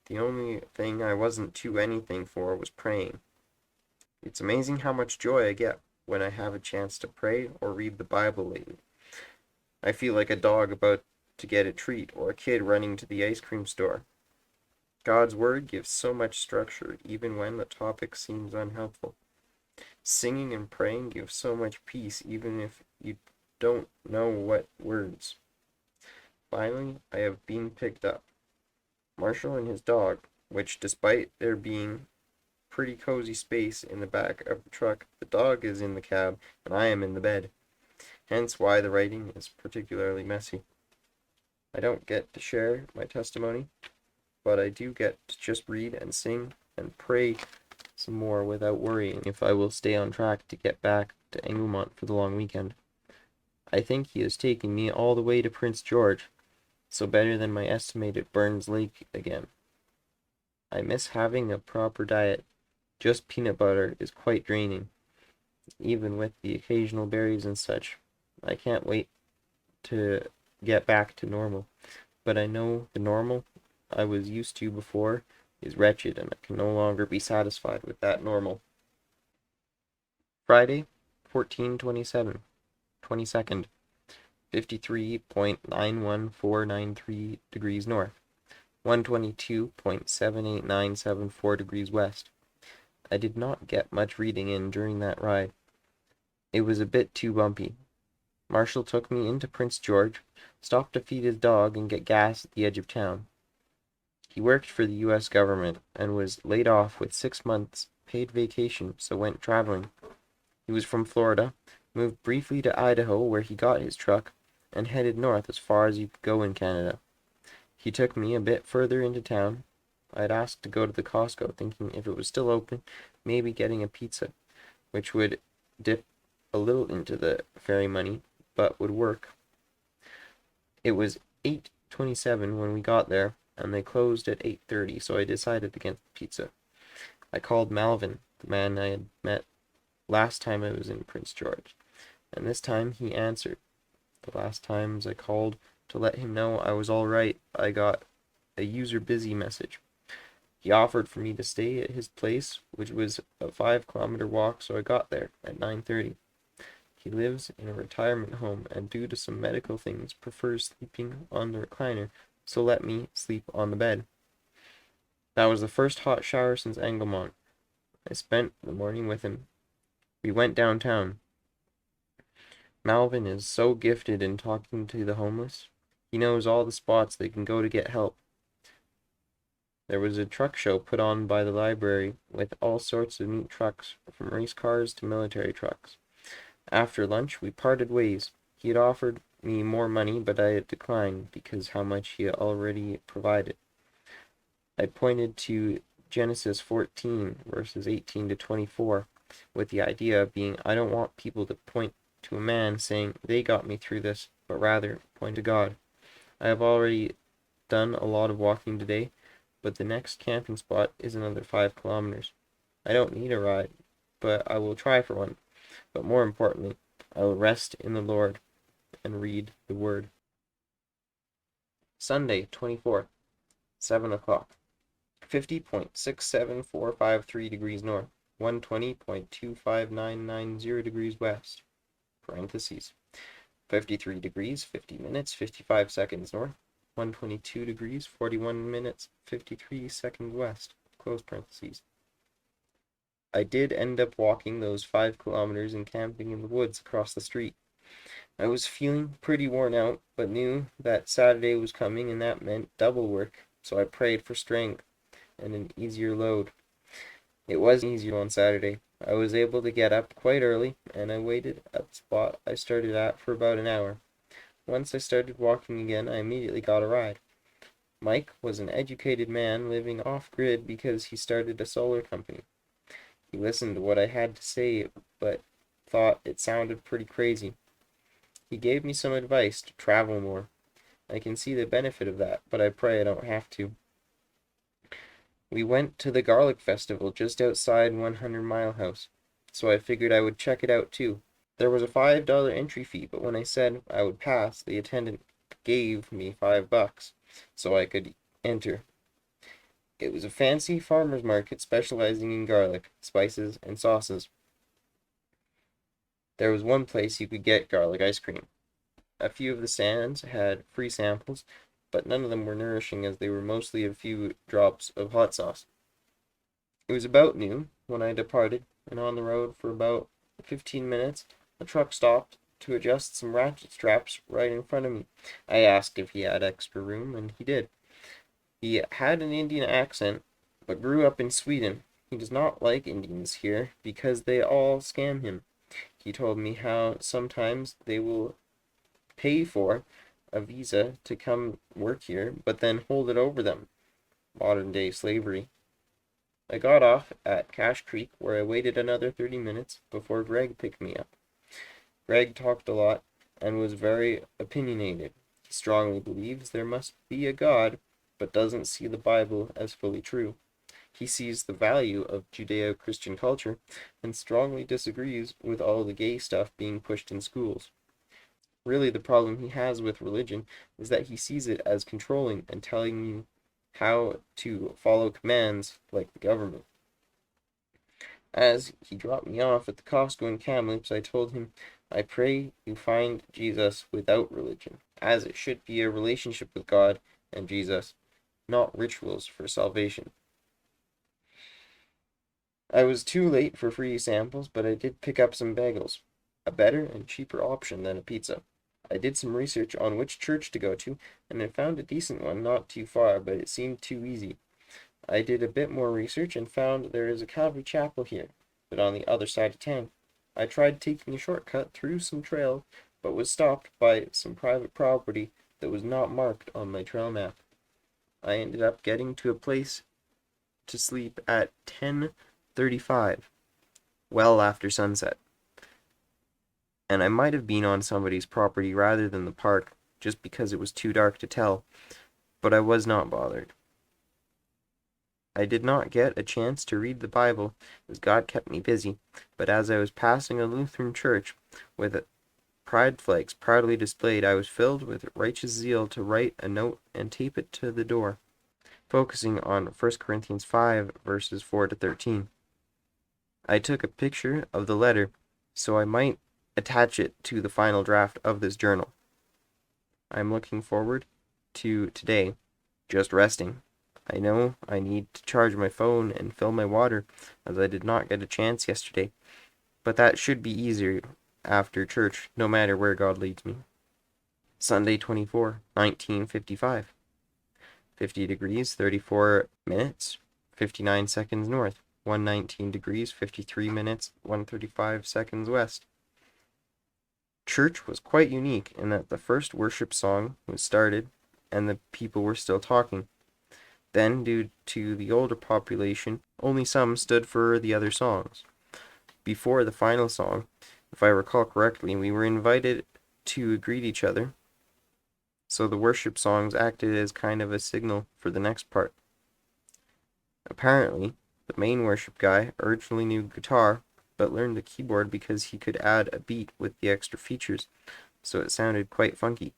The only thing I wasn't too anything for was praying. It's amazing how much joy I get when I have a chance to pray or read the Bible lately. I feel like a dog about to get a treat or a kid running to the ice cream store. God's word gives so much structure even when the topic seems unhelpful. Singing and praying give so much peace even if you don't know what words. Finally, I have been picked up. Marshall and his dog, which despite there being pretty cozy space in the back of the truck, the dog is in the cab and I am in the bed. Hence why the writing is particularly messy. I don't get to share my testimony, but I do get to just read and sing and pray some more without worrying if I will stay on track to get back to Englemont for the long weekend. I think he is taking me all the way to Prince George, so better than my estimated Burns Lake again. I miss having a proper diet. Just peanut butter is quite draining, even with the occasional berries and such. I can't wait to get back to normal, but I know the normal I was used to before is wretched and I can no longer be satisfied with that normal. Friday, 14/27, 22nd, 53.91,493 degrees north, 122.78974 degrees west. I did not get much reading in during that ride. It was a bit too bumpy. Marshall took me into Prince George, stopped to feed his dog and get gas at the edge of town. He worked for the U.S. government and was laid off with 6 months paid vacation, so went traveling. He was from Florida, moved briefly to Idaho where he got his truck, and headed north as far as you could go in Canada. He took me a bit further into town. I had asked to go to the Costco, thinking if it was still open, maybe getting a pizza, which would dip a little into the ferry money, but would work. It was 8:27 when we got there, and they closed at 8:30, so I decided against pizza. I called Malvin, the man I had met last time I was in Prince George, and this time he answered. The last times I called to let him know I was all right, I got a user busy message. He offered for me to stay at his place, which was a 5-kilometer walk, so I got there at 9:30. He lives in a retirement home and due to some medical things prefers sleeping on the recliner, so let me sleep on the bed. That was the first hot shower since Englemont. I spent the morning with him. We went downtown. Malvin is so gifted in talking to the homeless. He knows all the spots they can go to get help. There was a truck show put on by the library with all sorts of neat trucks, from race cars to military trucks. After lunch, we parted ways. He had offered me more money, but I had declined because how much he had already provided. I pointed to Genesis 14, verses 18 to 24, with the idea being I don't want people to point to a man saying they got me through this, but rather point to God. I have already done a lot of walking today, but the next camping spot is another 5 kilometers. I don't need a ride, but I will try for one. But more importantly, I will rest in the Lord and read the Word. Sunday, 24th, 7 o'clock. 50.67453 degrees north, 120.25990 degrees west. Parentheses. 53 degrees, 50 minutes, 55 seconds north, 122 degrees, 41 minutes, 53 seconds west. Close parentheses. I did end up walking those 5 kilometers and camping in the woods across the street. I was feeling pretty worn out, but knew that Saturday was coming and that meant double work, so I prayed for strength and an easier load. It was easier on Saturday. I was able to get up quite early, and I waited at the spot I started at for about an hour. Once I started walking again, I immediately got a ride. Mike was an educated man living off-grid because he started a solar company. He listened to what I had to say, but thought it sounded pretty crazy. He gave me some advice to travel more. I can see the benefit of that, but I pray I don't have to. We went to the Garlic Festival just outside 100 Mile House, so I figured I would check it out too. There was a $5 entry fee, but when I said I would pass, the attendant gave me $5 so I could enter. It was a fancy farmer's market specializing in garlic, spices, and sauces. There was one place you could get garlic ice cream. A few of the stands had free samples, but none of them were nourishing as they were mostly a few drops of hot sauce. It was about noon when I departed, and on the road for about 15 minutes, a truck stopped to adjust some ratchet straps right in front of me. I asked if he had extra room, and he did. He had an Indian accent, but grew up in Sweden. He does not like Indians here because they all scam him. He told me how sometimes they will pay for a visa to come work here, but then hold it over them. Modern day slavery. I got off at Cache Creek, where I waited another 30 minutes before Greg picked me up. Greg talked a lot and was very opinionated. He strongly believes there must be a God, but doesn't see the Bible as fully true. He sees the value of Judeo-Christian culture and strongly disagrees with all the gay stuff being pushed in schools. Really, the problem he has with religion is that he sees it as controlling and telling you how to follow commands like the government. As he dropped me off at the Costco in Kamloops, I told him, I pray you find Jesus without religion, as it should be a relationship with God and Jesus, not rituals for salvation. I was too late for free samples, but I did pick up some bagels, a better and cheaper option than a pizza. I did some research on which church to go to, and I found a decent one not too far, but it seemed too easy. I did a bit more research and found there is a Calvary Chapel here, but on the other side of town. I tried taking a shortcut through some trail, but was stopped by some private property that was not marked on my trail map. I ended up getting to a place to sleep at 10:35, well after sunset. And I might have been on somebody's property rather than the park, just because it was too dark to tell, but I was not bothered. I did not get a chance to read the Bible, as God kept me busy, but as I was passing a Lutheran church with pride flags proudly displayed, I was filled with righteous zeal to write a note and tape it to the door, focusing on 1 Corinthians 5, verses 4 to 13. I took a picture of the letter, so I might attach it to the final draft of this journal. I'm looking forward to today, just resting. I know I need to charge my phone and fill my water, as I did not get a chance yesterday, but that should be easier after church, no matter where God leads me. Sunday 24, 1955. 50 degrees, 34 minutes, 59 seconds north. 119 degrees, 53 minutes, 135 seconds west. Church was quite unique in that the first worship song was started and the people were still talking. Then, due to the older population, only some stood for the other songs. Before the final song, if I recall correctly, we were invited to greet each other, so the worship songs acted as kind of a signal for the next part. Apparently, the main worship guy originally knew guitar, but learned the keyboard because he could add a beat with the extra features, so it sounded quite funky.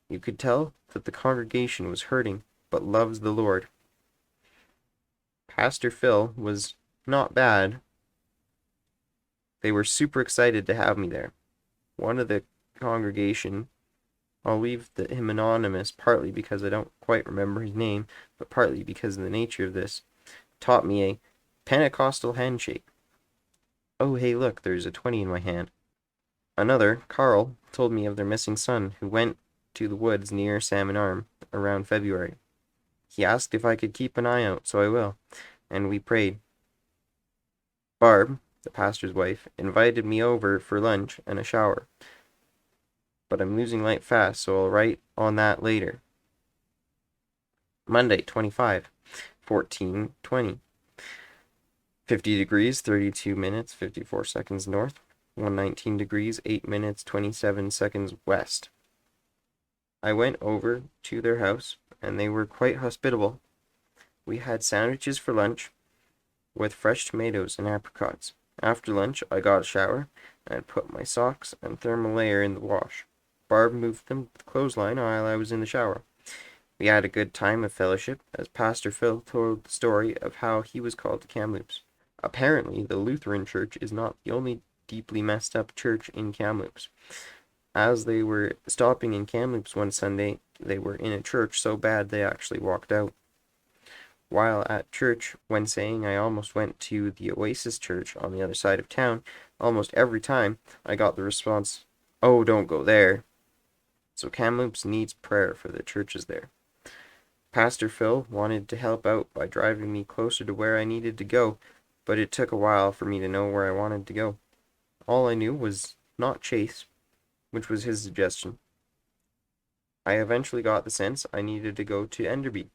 You could tell that the congregation was hurting, but loves the Lord. Pastor Phil was not bad. They were super excited to have me there. One of the congregation, I'll leave him anonymous, partly because I don't quite remember his name, but partly because of the nature of this, taught me a Pentecostal handshake. Oh, hey, look, there's a 20 in my hand. Another, Carl, told me of their missing son who went to the woods near Salmon Arm around February. He asked if I could keep an eye out, so I will, and we prayed. Barb, the pastor's wife, invited me over for lunch and a shower, but I'm losing light fast, so I'll write on that later. Monday, 25, 14:20. 50 degrees, 32 minutes, 54 seconds north. 119 degrees, 8 minutes, 27 seconds west. I went over to their house, and they were quite hospitable. We had sandwiches for lunch with fresh tomatoes and apricots. After lunch, I got a shower and put my socks and thermal layer in the wash. Barb moved them to the clothesline while I was in the shower. We had a good time of fellowship as Pastor Phil told the story of how he was called to Kamloops. Apparently, the Lutheran Church is not the only deeply messed up church in Kamloops. As they were stopping in Kamloops one Sunday, they were in a church so bad they actually walked out. While at church, when saying I almost went to the Oasis Church on the other side of town, almost every time I got the response, "Oh, don't go there." So Kamloops needs prayer for the churches there. Pastor Phil wanted to help out by driving me closer to where I needed to go, but it took a while for me to know where I wanted to go. All I knew was not Chase, which was his suggestion. I eventually got the sense I needed to go to Enderby,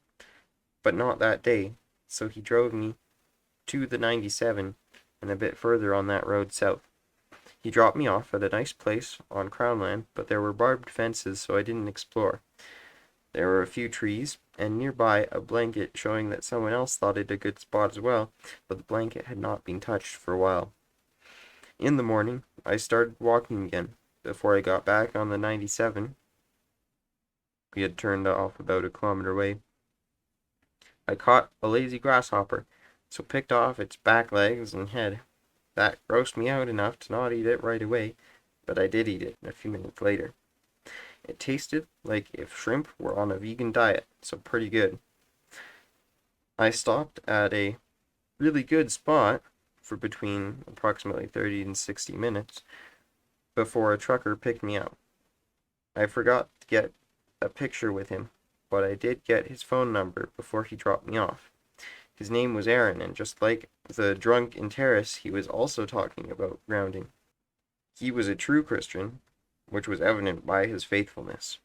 but not that day, so he drove me to the 97 and a bit further on that road south. He dropped me off at a nice place on Crownland, but there were barbed fences, so I didn't explore. There were a few trees, and nearby a blanket showing that someone else thought it a good spot as well, but the blanket had not been touched for a while. In the morning, I started walking again. Before I got back on the 97, we had turned off about a kilometer away. I caught a lazy grasshopper, so picked off its back legs and head. That grossed me out enough to not eat it right away, but I did eat it a few minutes later. It tasted like if shrimp were on a vegan diet, so pretty good. I stopped at a really good spot for between approximately 30 and 60 minutes before a trucker picked me up. I forgot to get a picture with him, but I did get his phone number before he dropped me off. His name was Aaron, and just like the drunk in Terrace, he was also talking about grounding. He was a true Christian, which was evident by his faithfulness.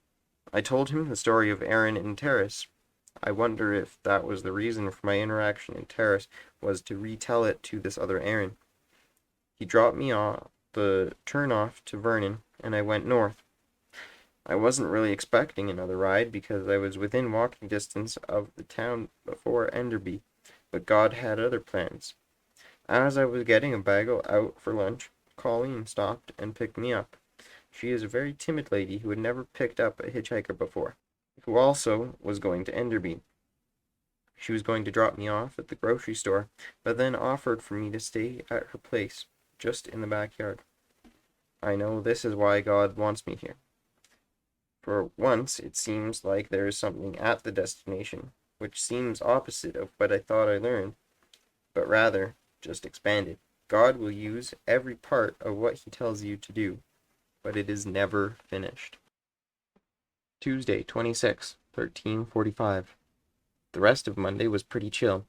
I told him the story of Aaron in Terrace. I wonder if that was the reason for my interaction in Terrace, was to retell it to this other Aaron. He dropped me off the turn-off to Vernon, and I went north. I wasn't really expecting another ride because I was within walking distance of the town before Enderby, but God had other plans. As I was getting a bagel out for lunch, Colleen stopped and picked me up. She is a very timid lady who had never picked up a hitchhiker before, who also was going to Enderby. She was going to drop me off at the grocery store, but then offered for me to stay at her place, just in the backyard. I know this is why God wants me here. For once, it seems like there is something at the destination, which seems opposite of what I thought I learned, but rather just expanded. God will use every part of what he tells you to do, but it is never finished. Tuesday, 26, 13:45. The rest of Monday was pretty chill.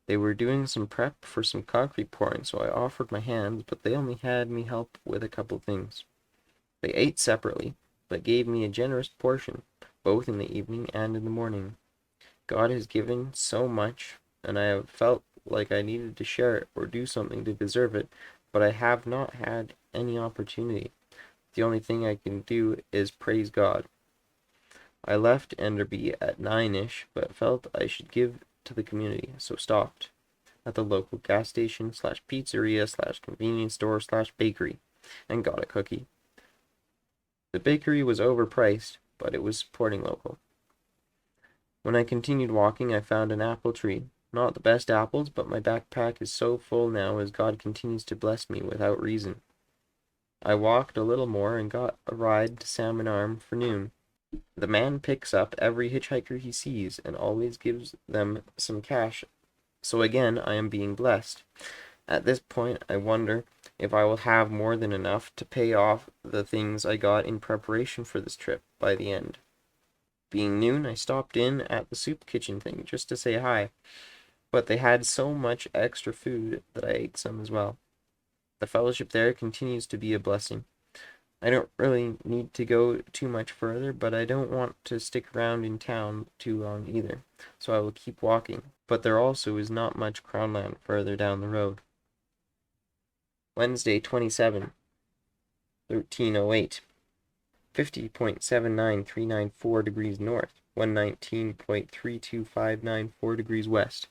They were doing some prep for some concrete pouring, so I offered my hands, but they only had me help with a couple things. They ate separately, but gave me a generous portion, both in the evening and in the morning. God has given so much, and I have felt like I needed to share it or do something to deserve it, but I have not had any opportunity. The only thing I can do is praise God. I left Enderby at 9-ish, but felt I should give to the community, so stopped at the local gas station / pizzeria / convenience store / bakery and got a cookie. The bakery was overpriced, but it was supporting local. When I continued walking, I found an apple tree. Not the best apples, but my backpack is so full now as God continues to bless me without reason. I walked a little more and got a ride to Salmon Arm for noon. The man picks up every hitchhiker he sees and always gives them some cash, so again I am being blessed. At this point, I wonder if I will have more than enough to pay off the things I got in preparation for this trip by the end. Being noon, I stopped in at the soup kitchen thing just to say hi, but they had so much extra food that I ate some as well. The fellowship there continues to be a blessing. I don't really need to go too much further, but I don't want to stick around in town too long either, so I will keep walking. But there also is not much Crownland further down the road. Wednesday, 27, 13:08. 50.79394 degrees north, 119.32594 degrees west.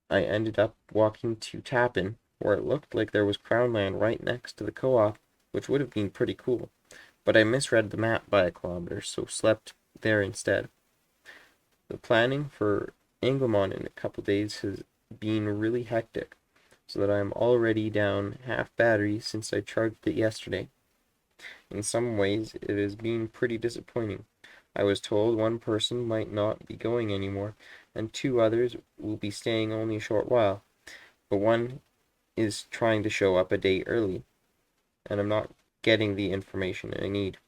I ended up walking to Tappan, where it looked like there was Crownland right next to the co-op, which would have been pretty cool, but I misread the map by a kilometer, so slept there instead. The planning for Anglemont in a couple days has been really hectic, so that I am already down half battery since I charged it yesterday. In some ways, it has been pretty disappointing. I was told one person might not be going anymore, and two others will be staying only a short while, but one is trying to show up a day early, and I'm not getting the information I need.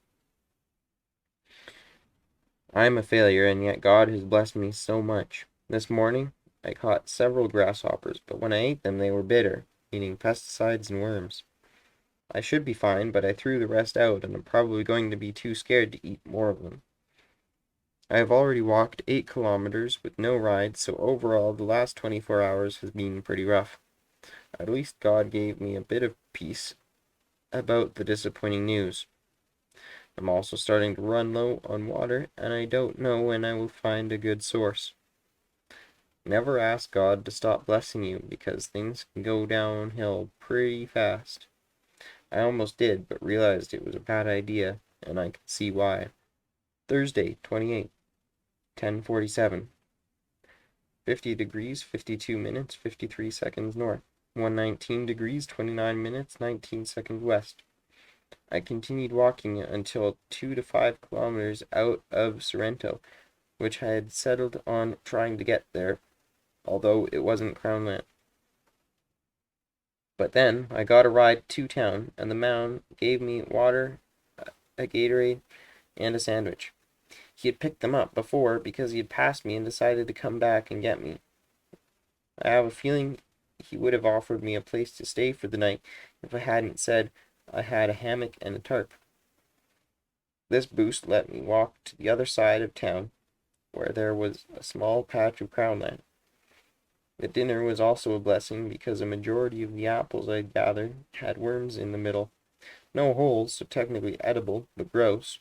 I am a failure, and yet God has blessed me so much. This morning, I caught several grasshoppers, but when I ate them, they were bitter, meaning pesticides and worms. I should be fine, but I threw the rest out, and I'm probably going to be too scared to eat more of them. I have already walked 8 kilometers with no ride, so overall, the last 24 hours has been pretty rough. At least God gave me a bit of peace about the disappointing news. I'm also starting to run low on water, and I don't know when I will find a good source. Never ask God to stop blessing you, because things can go downhill pretty fast. I almost did, but realized it was a bad idea, and I can see why. Thursday, 28, 10:47. 50 degrees, 52 minutes, 53 seconds north. 119 degrees, 29 minutes, 19 seconds west. I continued walking until 2 to 5 kilometers out of Sorrento, which I had settled on trying to get there, although it wasn't Crownland. But then I got a ride to town, and the man gave me water, a Gatorade, and a sandwich. He had picked them up before because he had passed me and decided to come back and get me. I have a feeling he would have offered me a place to stay for the night if I hadn't said I had a hammock and a tarp. This boost let me walk to the other side of town, where there was a small patch of crownland. The dinner was also a blessing because a majority of the apples I gathered had worms in the middle. No holes, so technically edible, but gross.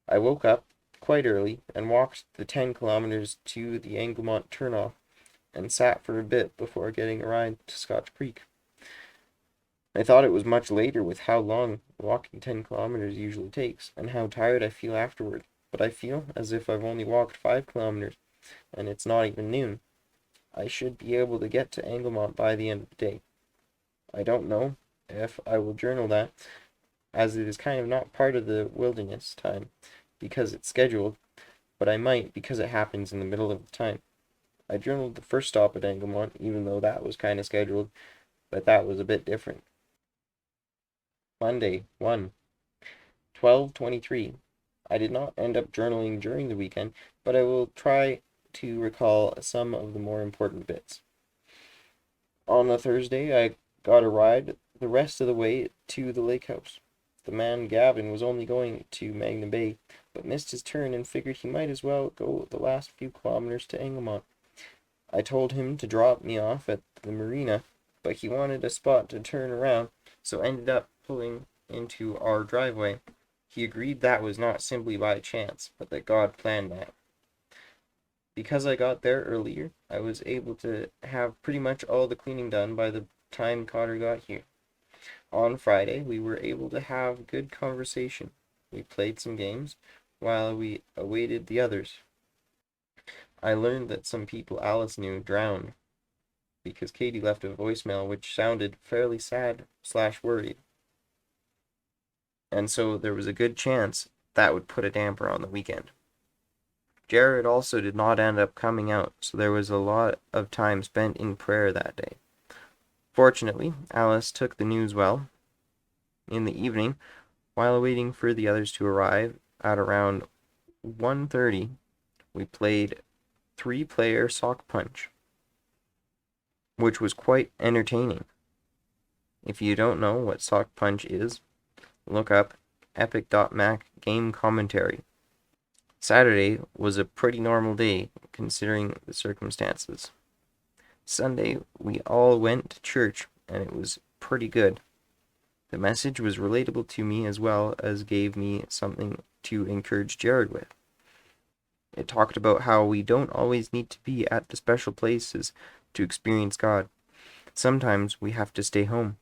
I woke up quite early and walked the 10 kilometers to the Anglemont turnoff and sat for a bit before getting a ride to Scotch Creek. I thought it was much later with how long walking 10 kilometers usually takes and how tired I feel afterward, but I feel as if I've only walked 5 kilometers and it's not even noon. I should be able to get to Anglemont by the end of the day. I don't know if I will journal that, as it is kind of not part of the wilderness time because it's scheduled, but I might because it happens in the middle of the time. I journaled the first stop at Anglemont, even though that was kind of scheduled, but that was a bit different. Monday, 1, 12:23. I did not end up journaling during the weekend, but I will try to recall some of the more important bits. On a Thursday, I got a ride the rest of the way to the lake house. The man Gavin was only going to Magna Bay, but missed his turn and figured he might as well go the last few kilometers to Anglemont. I told him to drop me off at the marina, but he wanted a spot to turn around, so ended up pulling into our driveway. He agreed that was not simply by chance, but that God planned that. Because I got there earlier, I was able to have pretty much all the cleaning done by the time Cotter got here. On Friday, we were able to have good conversation. We played some games while we awaited the others. I learned that some people Alice knew drowned because Katie left a voicemail which sounded fairly sad/worried. And so there was a good chance that would put a damper on the weekend. Jared also did not end up coming out, so there was a lot of time spent in prayer that day. Fortunately, Alice took the news well. In the evening, while waiting for the others to arrive at around 1:30, we played 3-player sock punch, which was quite entertaining. If you don't know what sock punch is, look up epic.mac game commentary. Saturday was a pretty normal day considering the circumstances. Sunday, we all went to church and it was pretty good. The message was relatable to me as well as gave me something to encourage Jared with. It talked about how we don't always need to be at the special places to experience God. Sometimes we have to stay home.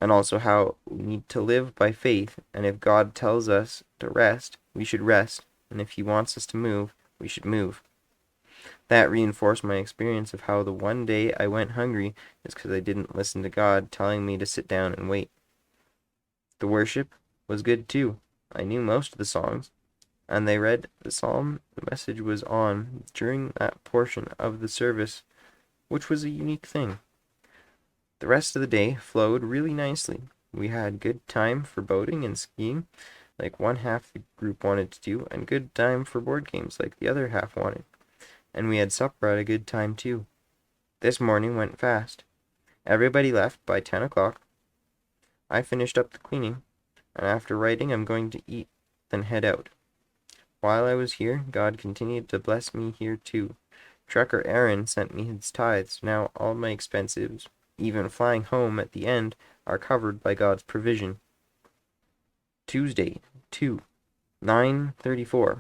And also how we need to live by faith, and if God tells us to rest, we should rest, and if He wants us to move, we should move. That reinforced my experience of how the one day I went hungry is because I didn't listen to God telling me to sit down and wait. The worship was good too. I knew most of the songs, and they read the psalm the message was on during that portion of the service, which was a unique thing. The rest of the day flowed really nicely. We had good time for boating and skiing, like one half the group wanted to do, and good time for board games, like the other half wanted. And we had supper at a good time too. This morning went fast. Everybody left by 10 o'clock. I finished up the cleaning, and after writing I'm going to eat, then head out. While I was here, God continued to bless me here too. Trucker Aaron sent me his tithes. Now all my expenses, even flying home at the end, are covered by God's provision. Tuesday, 2, 9:34,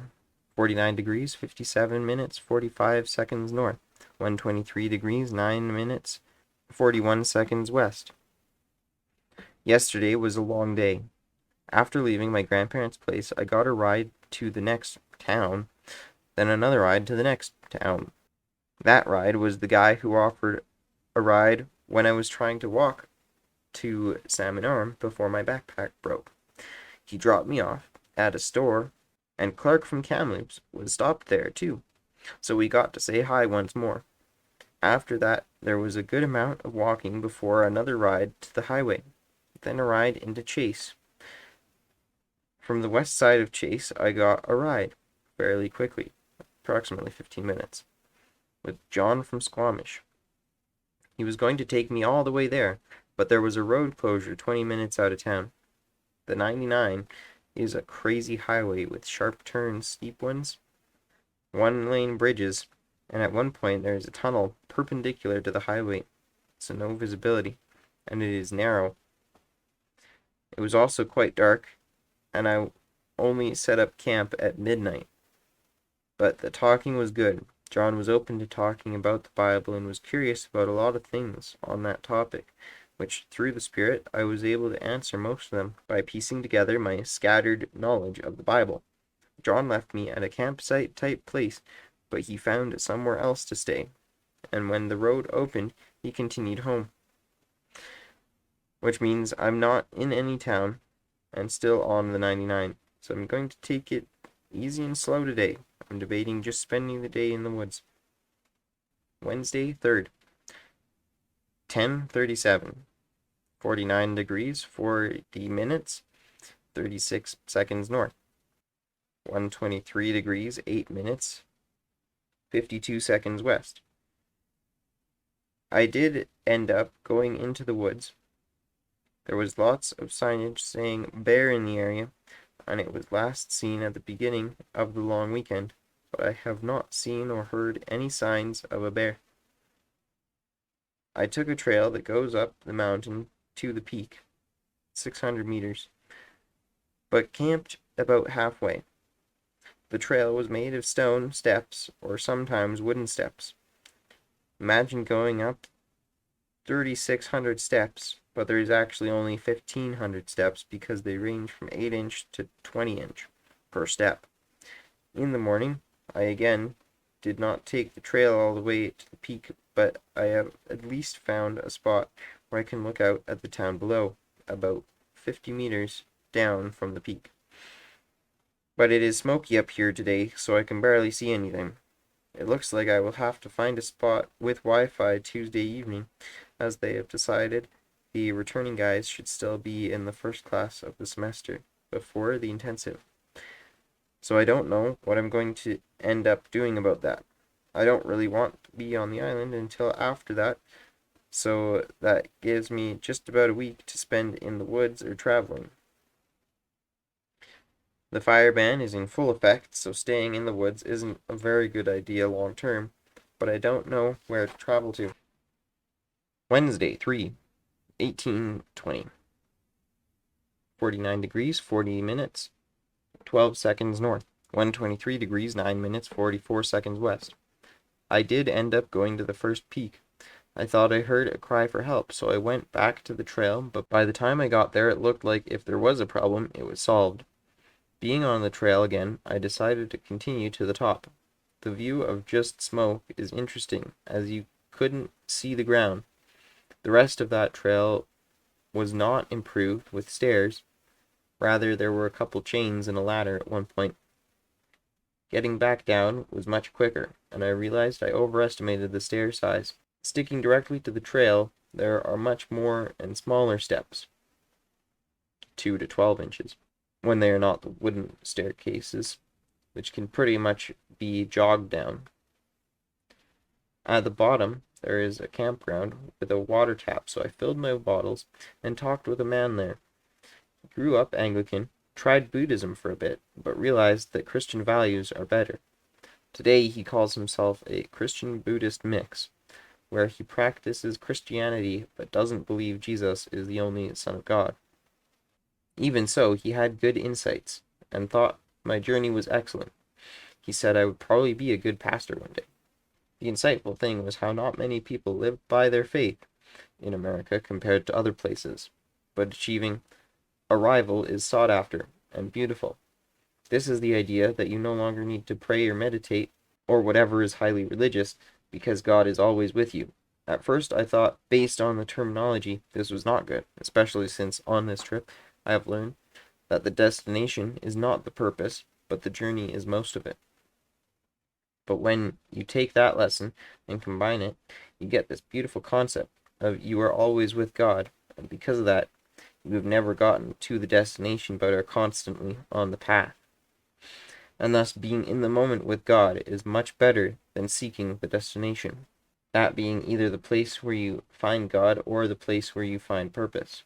49 degrees, 57 minutes, 45 seconds north, 123 degrees, 9 minutes, 41 seconds west. Yesterday was a long day. After leaving my grandparents' place, I got a ride to the next town, then another ride to the next town. That ride was the guy who offered a ride when I was trying to walk to Salmon Arm before my backpack broke. He dropped me off at a store, and Clark from Kamloops was stopped there too, so we got to say hi once more. After that, there was a good amount of walking before another ride to the highway, then a ride into Chase. From the west side of Chase, I got a ride, fairly quickly, approximately 15 minutes, with John from Squamish. He was going to take me all the way there, but there was a road closure 20 minutes out of town. The 99 is a crazy highway with sharp turns, steep ones, one-lane bridges, and at one point there is a tunnel perpendicular to the highway, so no visibility, and it is narrow. It was also quite dark, and I only set up camp at midnight. But the talking was good. John was open to talking about the Bible and was curious about a lot of things on that topic, which, through the Spirit, I was able to answer most of them by piecing together my scattered knowledge of the Bible. John left me at a campsite-type place, but he found somewhere else to stay, and when the road opened, he continued home. Which means I'm not in any town, and still on the 99, so I'm going to take it easy and slow today. I'm debating just spending the day in the woods. Wednesday, 3rd, 10:37, 49 degrees, 40 minutes, 36 seconds north, 123 degrees, 8 minutes, 52 seconds west. I did end up going into the woods. There was lots of signage saying bear in the area, and it was last seen at the beginning of the long weekend, but I have not seen or heard any signs of a bear. I took a trail that goes up the mountain to the peak, 600 meters, but camped about halfway. The trail was made of stone steps or sometimes wooden steps. Imagine going up 3,600 steps, but there is actually only 1,500 steps because they range from 8-inch to 20-inch per step. In the morning, I again did not take the trail all the way to the peak, but I have at least found a spot where I can look out at the town below, about 50 meters down from the peak. But it is smoky up here today, so I can barely see anything. It looks like I will have to find a spot with Wi-Fi Tuesday evening, as they have decided the returning guys should still be in the first class of the semester, before the intensive. So I don't know what I'm going to end up doing about that. I don't really want to be on the island until after that, so that gives me just about a week to spend in the woods or traveling. The fire ban is in full effect, so staying in the woods isn't a very good idea long term, but I don't know where to travel to. Wednesday, 3/18/20. 49 degrees, 40 minutes, 12 seconds north. 123 degrees, 9 minutes, 44 seconds west. I did end up going to the first peak. I thought I heard a cry for help, so I went back to the trail, but by the time I got there, it looked like if there was a problem, it was solved. Being on the trail again, I decided to continue to the top. The view of just smoke is interesting, as you couldn't see the ground. The rest of that trail was not improved with stairs, Rather, there were a couple chains and a ladder at one point. Getting back down was much quicker, and I realized I overestimated the stair size. Sticking directly to the trail, there are much more and smaller steps, 2 to 12 inches, when they are not the wooden staircases, which can pretty much be jogged down. At the bottom, there is a campground with a water tap, so I filled my bottles and talked with a man there. He grew up Anglican, tried Buddhism for a bit, but realized that Christian values are better. Today he calls himself a Christian-Buddhist mix, where he practices Christianity but doesn't believe Jesus is the only Son of God. Even so, he had good insights, and thought my journey was excellent. He said I would probably be a good pastor one day. The insightful thing was how not many people live by their faith in America compared to other places, but achieving a rival is sought after and beautiful. This is the idea that you no longer need to pray or meditate or whatever is highly religious because God is always with you. At first I thought, based on the terminology, this was not good, especially since on this trip I have learned that the destination is not the purpose, but the journey is most of it. But when you take that lesson and combine it, you get this beautiful concept of you are always with God, and because of that, you have never gotten to the destination but are constantly on the path. And thus being in the moment with God is much better than seeking the destination, that being either the place where you find God or the place where you find purpose.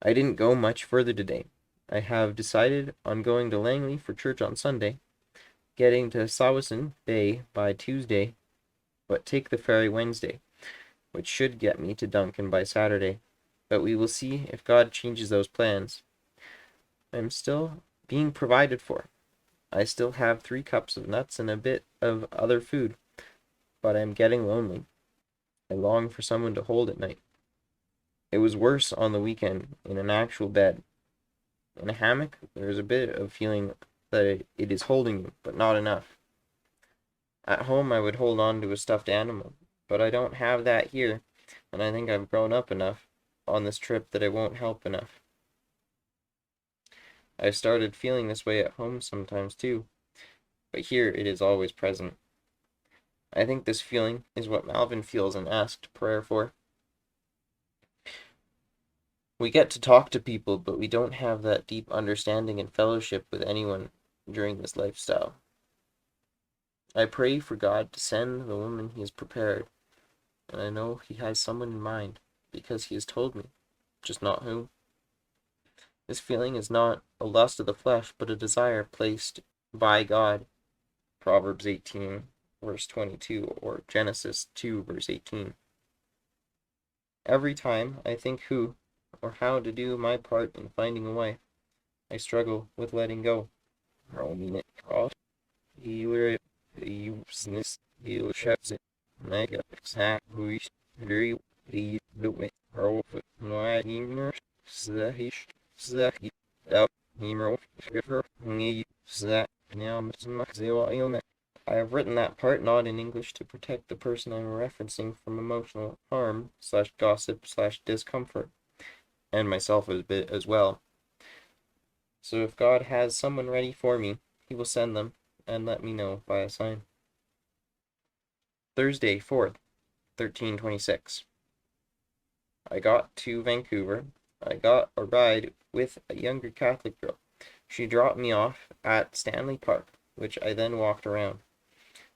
I didn't go much further today. I have decided on going to Langley for church on Sunday, getting to Sawason Bay by Tuesday, but take the ferry Wednesday, which should get me to Duncan by Saturday. But we will see if God changes those plans. I am still being provided for. I still have 3 cups of nuts and a bit of other food, but I am getting lonely. I long for someone to hold at night. It was worse on the weekend in an actual bed. In a hammock, there is a bit of feeling that it is holding you, but not enough. At home, I would hold on to a stuffed animal, but I don't have that here, and I think I've grown up enough on this trip that it won't help enough. I've started feeling this way at home sometimes too, but here it is always present. I think this feeling is what Malvin feels and asked prayer for. We get to talk to people, but we don't have that deep understanding and fellowship with anyone during this lifestyle. I pray for God to send the woman he has prepared, and I know he has someone in mind, because he has told me, just not who. This feeling is not a lust of the flesh, but a desire placed by God. Proverbs 18, verse 22, or Genesis 2, verse 18. Every time I think who or how to do my part in finding a wife, I struggle with letting go. I have written that part not in English to protect the person I'm referencing from emotional harm / gossip / discomfort, and myself a bit as well. So if God has someone ready for me, he will send them and let me know by a sign. Thursday, 4th, 1326. I got to Vancouver. I got a ride with a younger Catholic girl. She dropped me off at Stanley Park, which I then walked around.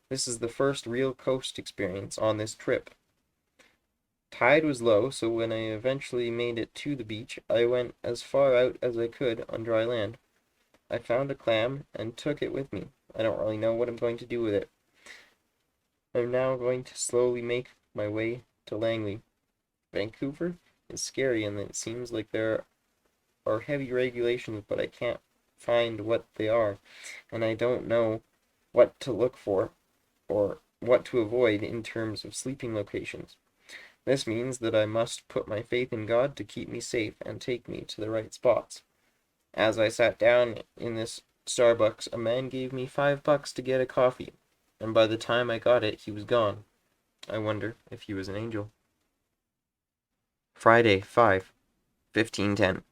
This is the first real coast experience on this trip. Tide was low, so when I eventually made it to the beach, I went as far out as I could on dry land. I found a clam and took it with me. I don't really know what I'm going to do with it. I'm now going to slowly make my way to Langley. Vancouver is scary, and it seems like there are heavy regulations, but I can't find what they are, and I don't know what to look for or what to avoid in terms of sleeping locations. This means that I must put my faith in God to keep me safe and take me to the right spots. As I sat down in this Starbucks, a man gave me $5 to get a coffee, and by the time I got it, he was gone. I wonder if he was an angel. Friday, 5/15/10.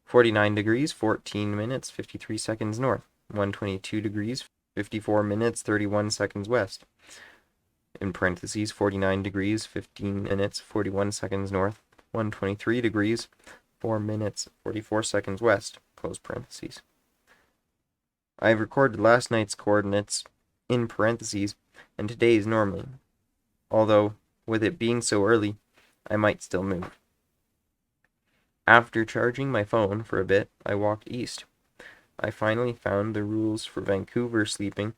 49 degrees, 14 minutes, 53 seconds north. 122 degrees, 54 minutes, 31 seconds west. In parentheses, 49 degrees, 15 minutes, 41 seconds north. 123 degrees, 4 minutes, 44 seconds west. Close parentheses. I've recorded last night's coordinates in parentheses and today's normally, although with it being so early, I might still move. After charging my phone for a bit, I walked east. I finally found the rules for Vancouver sleeping,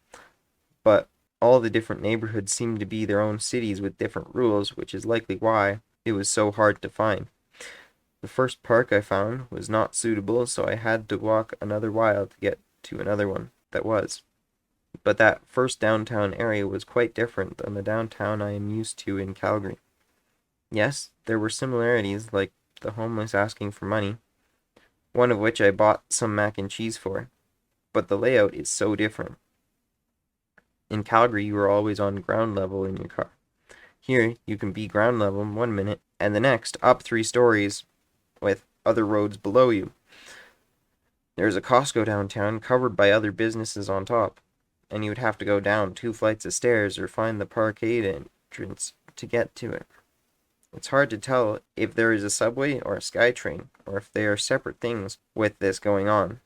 but all the different neighborhoods seem to be their own cities with different rules, which is likely why it was so hard to find. The first park I found was not suitable, so I had to walk another while to get to another one that was. But that first downtown area was quite different than the downtown I am used to in Calgary. Yes, there were similarities, like the homeless asking for money, one of which I bought some mac and cheese for, but the layout is so different. In Calgary, you are always on ground level in your car. Here, you can be ground level 1 minute, and the next up 3 stories with other roads below you. There's a Costco downtown covered by other businesses on top, and you would have to go down 2 flights of stairs or find the parkade entrance to get to it. It's hard to tell if there is a subway or a SkyTrain, or if they are separate things with this going on.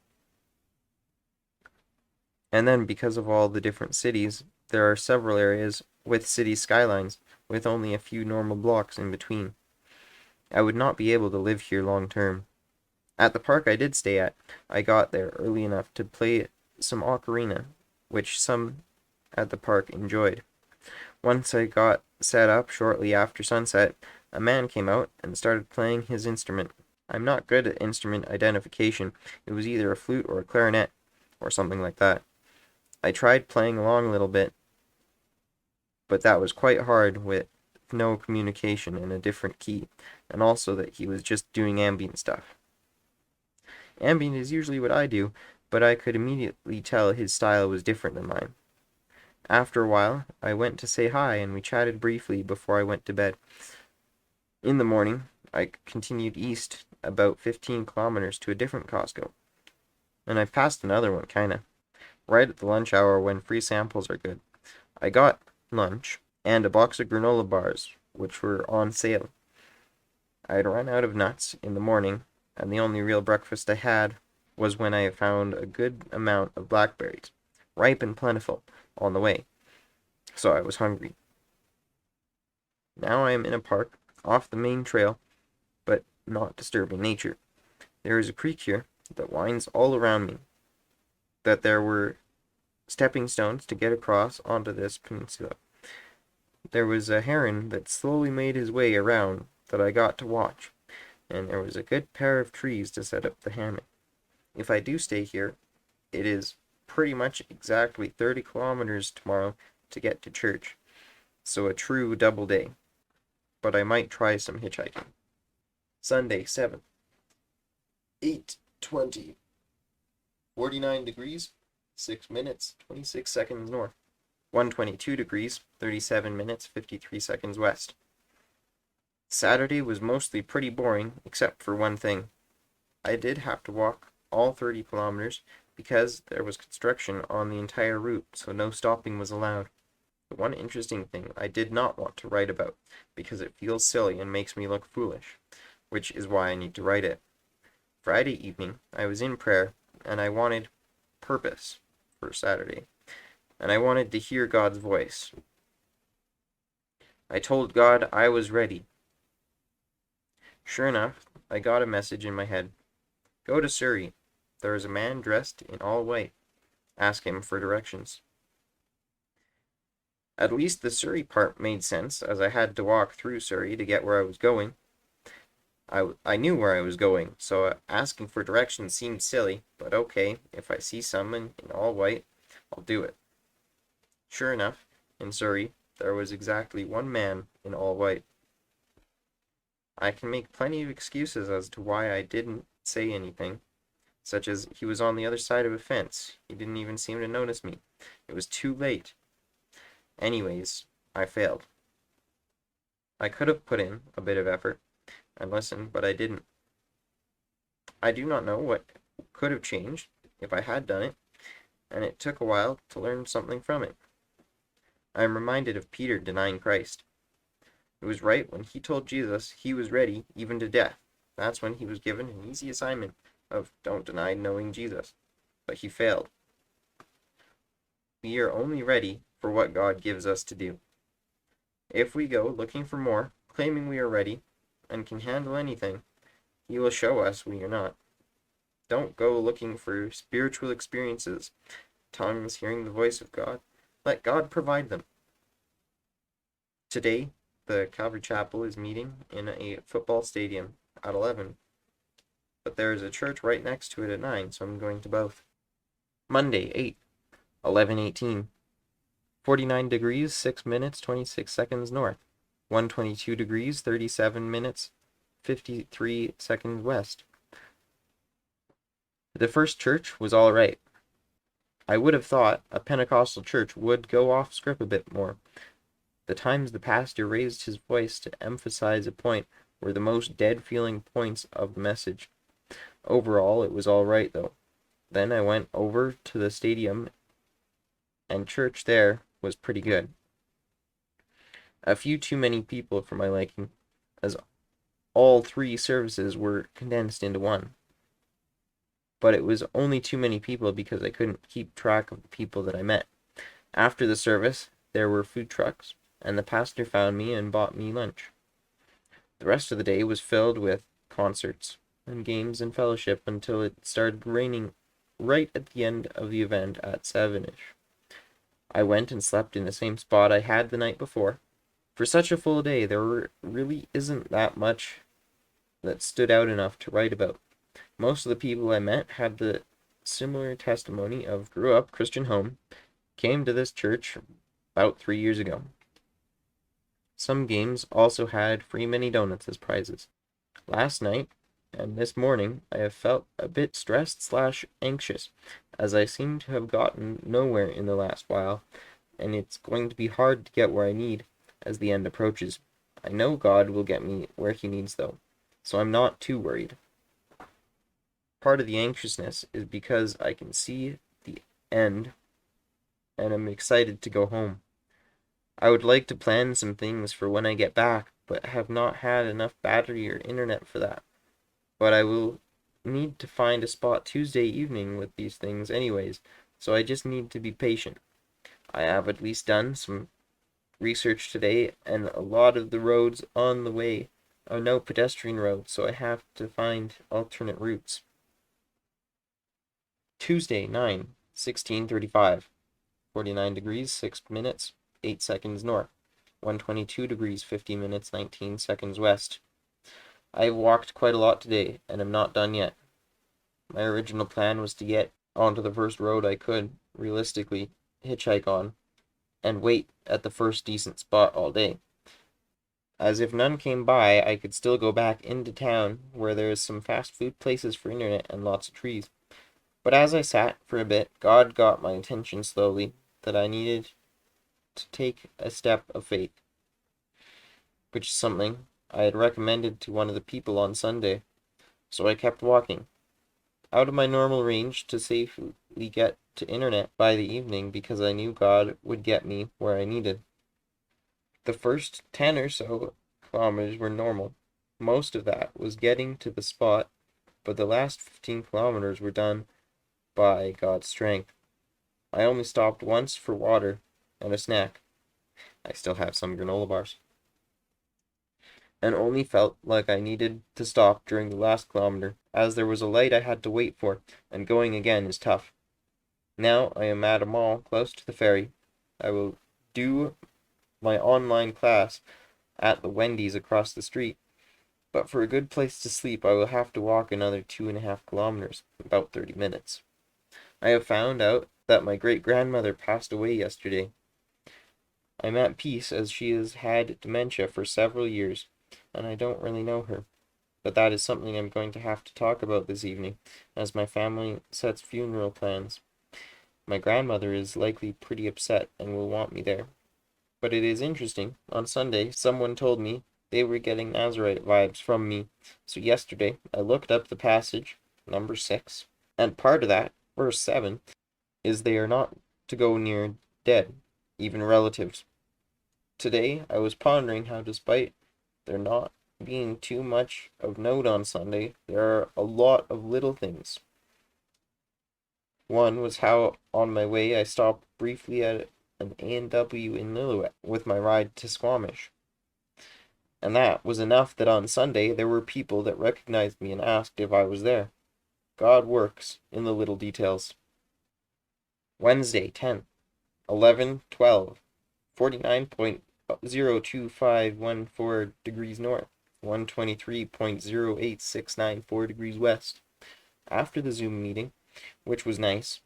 And then, because of all the different cities, there are several areas with city skylines, with only a few normal blocks in between. I would not be able to live here long term. At the park I did stay at, I got there early enough to play some Ocarina, which some at the park enjoyed. Once I got set up shortly after sunset, a man came out and started playing his instrument. I'm not good at instrument identification. It was either a flute or a clarinet, or something like that. I tried playing along a little bit, but that was quite hard with no communication and a different key, and also that he was just doing ambient stuff. Ambient is usually what I do, but I could immediately tell his style was different than mine. After a while, I went to say hi and we chatted briefly before I went to bed. In the morning, I continued east about 15 kilometers to a different Costco, and I passed another one, kinda, right at the lunch hour when free samples are good. I got lunch and a box of granola bars, which were on sale. I had run out of nuts in the morning, and the only real breakfast I had was when I found a good amount of blackberries, ripe and plentiful, on the way, so I was hungry. Now I am in a park, off the main trail, but not disturbing nature. There is a creek here that winds all around me, that there were stepping stones to get across onto this peninsula. There was a heron that slowly made his way around that I got to watch, and there was a good pair of trees to set up the hammock. If I do stay here, it is pretty much exactly 30 kilometers tomorrow to get to church, so a true double day. But I might try some hitchhiking. Sunday, 7th. 8:20. 49 degrees, 6 minutes, 26 seconds north. 122 degrees, 37 minutes, 53 seconds west. Saturday was mostly pretty boring, except for one thing. I did have to walk all 30 kilometers because there was construction on the entire route, so no stopping was allowed. The one interesting thing I did not want to write about, because it feels silly and makes me look foolish, which is why I need to write it. Friday evening, I was in prayer, and I wanted purpose for Saturday, and I wanted to hear God's voice. I told God I was ready. Sure enough, I got a message in my head. Go to Surrey. There is a man dressed in all white. Ask him for directions. At least the Surrey part made sense, as I had to walk through Surrey to get where I was going. I knew where I was going, so asking for directions seemed silly, but okay, if I see someone in all white, I'll do it. Sure enough, in Surrey, there was exactly one man in all white. I can make plenty of excuses as to why I didn't say anything, such as he was on the other side of a fence. He didn't even seem to notice me. It was too late. Anyways, I failed. I could have put in a bit of effort and listened, but I didn't. I do not know what could have changed if I had done it, and it took a while to learn something from it. I am reminded of Peter denying Christ. It was right when he told Jesus he was ready even to death. That's when he was given an easy assignment of don't deny knowing Jesus. But he failed. We are only ready for what God gives us to do. If we go looking for more, claiming we are ready and can handle anything, he will show us we are not. Don't go looking for spiritual experiences, tongues, hearing the voice of God. Let God provide them. Today, the Calvary Chapel is meeting in a football stadium at 11, but there is a church right next to it at 9, so I'm going to both. Monday, 8, 11:18. 49 degrees, 6 minutes, 26 seconds north. 122 degrees, 37 minutes, 53 seconds west. The first church was all right. I would have thought a Pentecostal church would go off script a bit more. The times the pastor raised his voice to emphasize a point were the most dead-feeling points of the message. Overall, it was all right, though. Then I went over to the stadium, and church there was pretty good. A few too many people for my liking, as all 3 services were condensed into one. But it was only too many people because I couldn't keep track of the people that I met. After the service, there were food trucks, and the pastor found me and bought me lunch. The rest of the day was filled with concerts and games and fellowship until it started raining right at the end of the event at 7ish. I went and slept in the same spot I had the night before. For such a full day, there really isn't that much that stood out enough to write about. Most of the people I met had the similar testimony of grew up Christian home, came to this church about 3 years ago. Some games also had free mini donuts as prizes. Last night and this morning I have felt a bit stressed/anxious, as I seem to have gotten nowhere in the last while, and it's going to be hard to get where I need as the end approaches. I know God will get me where he needs though, so I'm not too worried. Part of the anxiousness is because I can see the end and I'm excited to go home. I would like to plan some things for when I get back, but have not had enough battery or internet for that. But I will need to find a spot Tuesday evening with these things anyways, so I just need to be patient. I have at least done some research today, and a lot of the roads on the way are no pedestrian roads, so I have to find alternate routes. Tuesday, 9/16/35. 49 degrees, 6 minutes, 8 seconds north. 122 degrees, 50 minutes, 19 seconds west. I have walked quite a lot today, and am not done yet. My original plan was to get onto the first road I could, realistically, hitchhike on, and wait at the first decent spot all day. As if none came by, I could still go back into town, where there is some fast food places for internet and lots of trees. But as I sat for a bit, God got my attention slowly that I needed to take a step of faith, which is something I had recommended to one of the people on Sunday. So I kept walking, out of my normal range to safely get to internet by the evening because I knew God would get me where I needed. The first 10 or so kilometers were normal. Most of that was getting to the spot, but the last 15 kilometers were done by God's strength. I only stopped once for water and a snack. I still have some granola bars. And only felt like I needed to stop during the last kilometer, as there was a light I had to wait for, and going again is tough. Now I am at a mall close to the ferry. I will do my online class at the Wendy's across the street, but for a good place to sleep I will have to walk another 2.5 kilometers, about 30 minutes. I have found out that my great-grandmother passed away yesterday. I'm at peace as she has had dementia for several years, and I don't really know her. But that is something I'm going to have to talk about this evening, as my family sets funeral plans. My grandmother is likely pretty upset and will want me there. But it is interesting. On Sunday, someone told me they were getting Nazarite vibes from me, so yesterday I looked up the passage number 6. And part of that, verse 7, is they are not to go near dead, even relatives. Today I was pondering how despite there not being too much of note on Sunday, there are a lot of little things. One was how on my way I stopped briefly at an A&W in Lillooet with my ride to Squamish. And that was enough that on Sunday there were people that recognized me and asked if I was there. God works in the little details. Wednesday, 10th, 11:12, 49.02514 degrees north, 123.08694 degrees west. After the Zoom meeting, which was nice,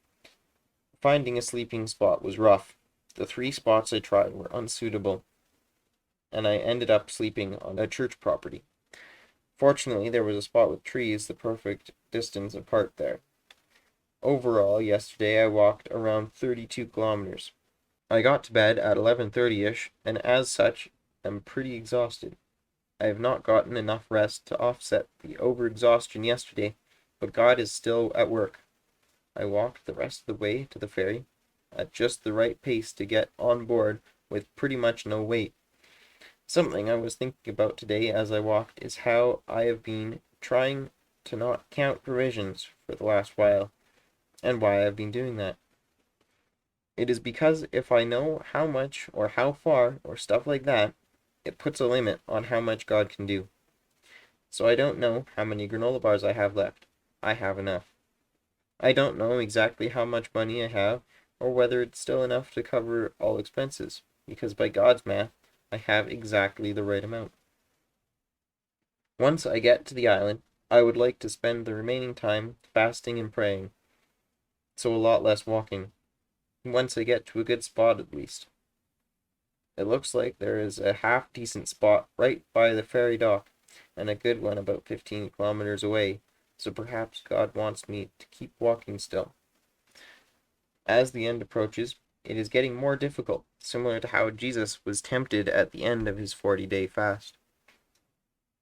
finding a sleeping spot was rough. The 3 spots I tried were unsuitable, and I ended up sleeping on a church property. Fortunately, there was a spot with trees the perfect distance apart there. Overall, yesterday I walked around 32 kilometers. I got to bed at 11:30ish, and as such, am pretty exhausted. I have not gotten enough rest to offset the overexhaustion yesterday, but God is still at work. I walked the rest of the way to the ferry at just the right pace to get on board with pretty much no wait. Something I was thinking about today as I walked is how I have been trying to not count provisions for the last while, and why I've been doing that. It is because if I know how much or how far or stuff like that, it puts a limit on how much God can do. So I don't know how many granola bars I have left. I have enough. I don't know exactly how much money I have or whether it's still enough to cover all expenses, because by God's math, I have exactly the right amount. Once I get to the island, I would like to spend the remaining time fasting and praying, so a lot less walking. Once I get to a good spot at least. It looks like there is a half-decent spot right by the ferry dock, and a good one about 15 kilometers away, so perhaps God wants me to keep walking still. As the end approaches, it is getting more difficult, similar to how Jesus was tempted at the end of his 40-day fast.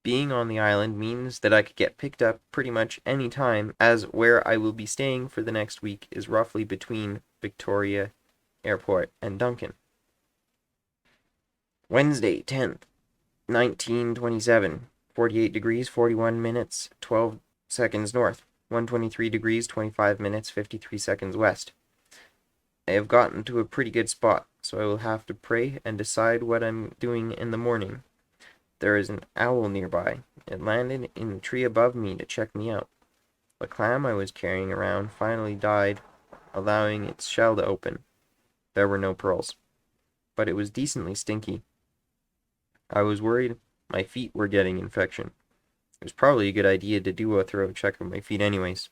Being on the island means that I could get picked up pretty much any time, as where I will be staying for the next week is roughly between Victoria Airport and Duncan. Wednesday, 10th, 1927, 48 degrees, 41 minutes, 12 seconds north, 123 degrees, 25 minutes, 53 seconds west. I have gotten to a pretty good spot, so I will have to pray and decide what I'm doing in the morning. There is an owl nearby. It landed in the tree above me to check me out. The clam I was carrying around finally died, allowing its shell to open. There were no pearls, but it was decently stinky. I was worried my feet were getting infection. It was probably a good idea to do a thorough check of my feet anyways.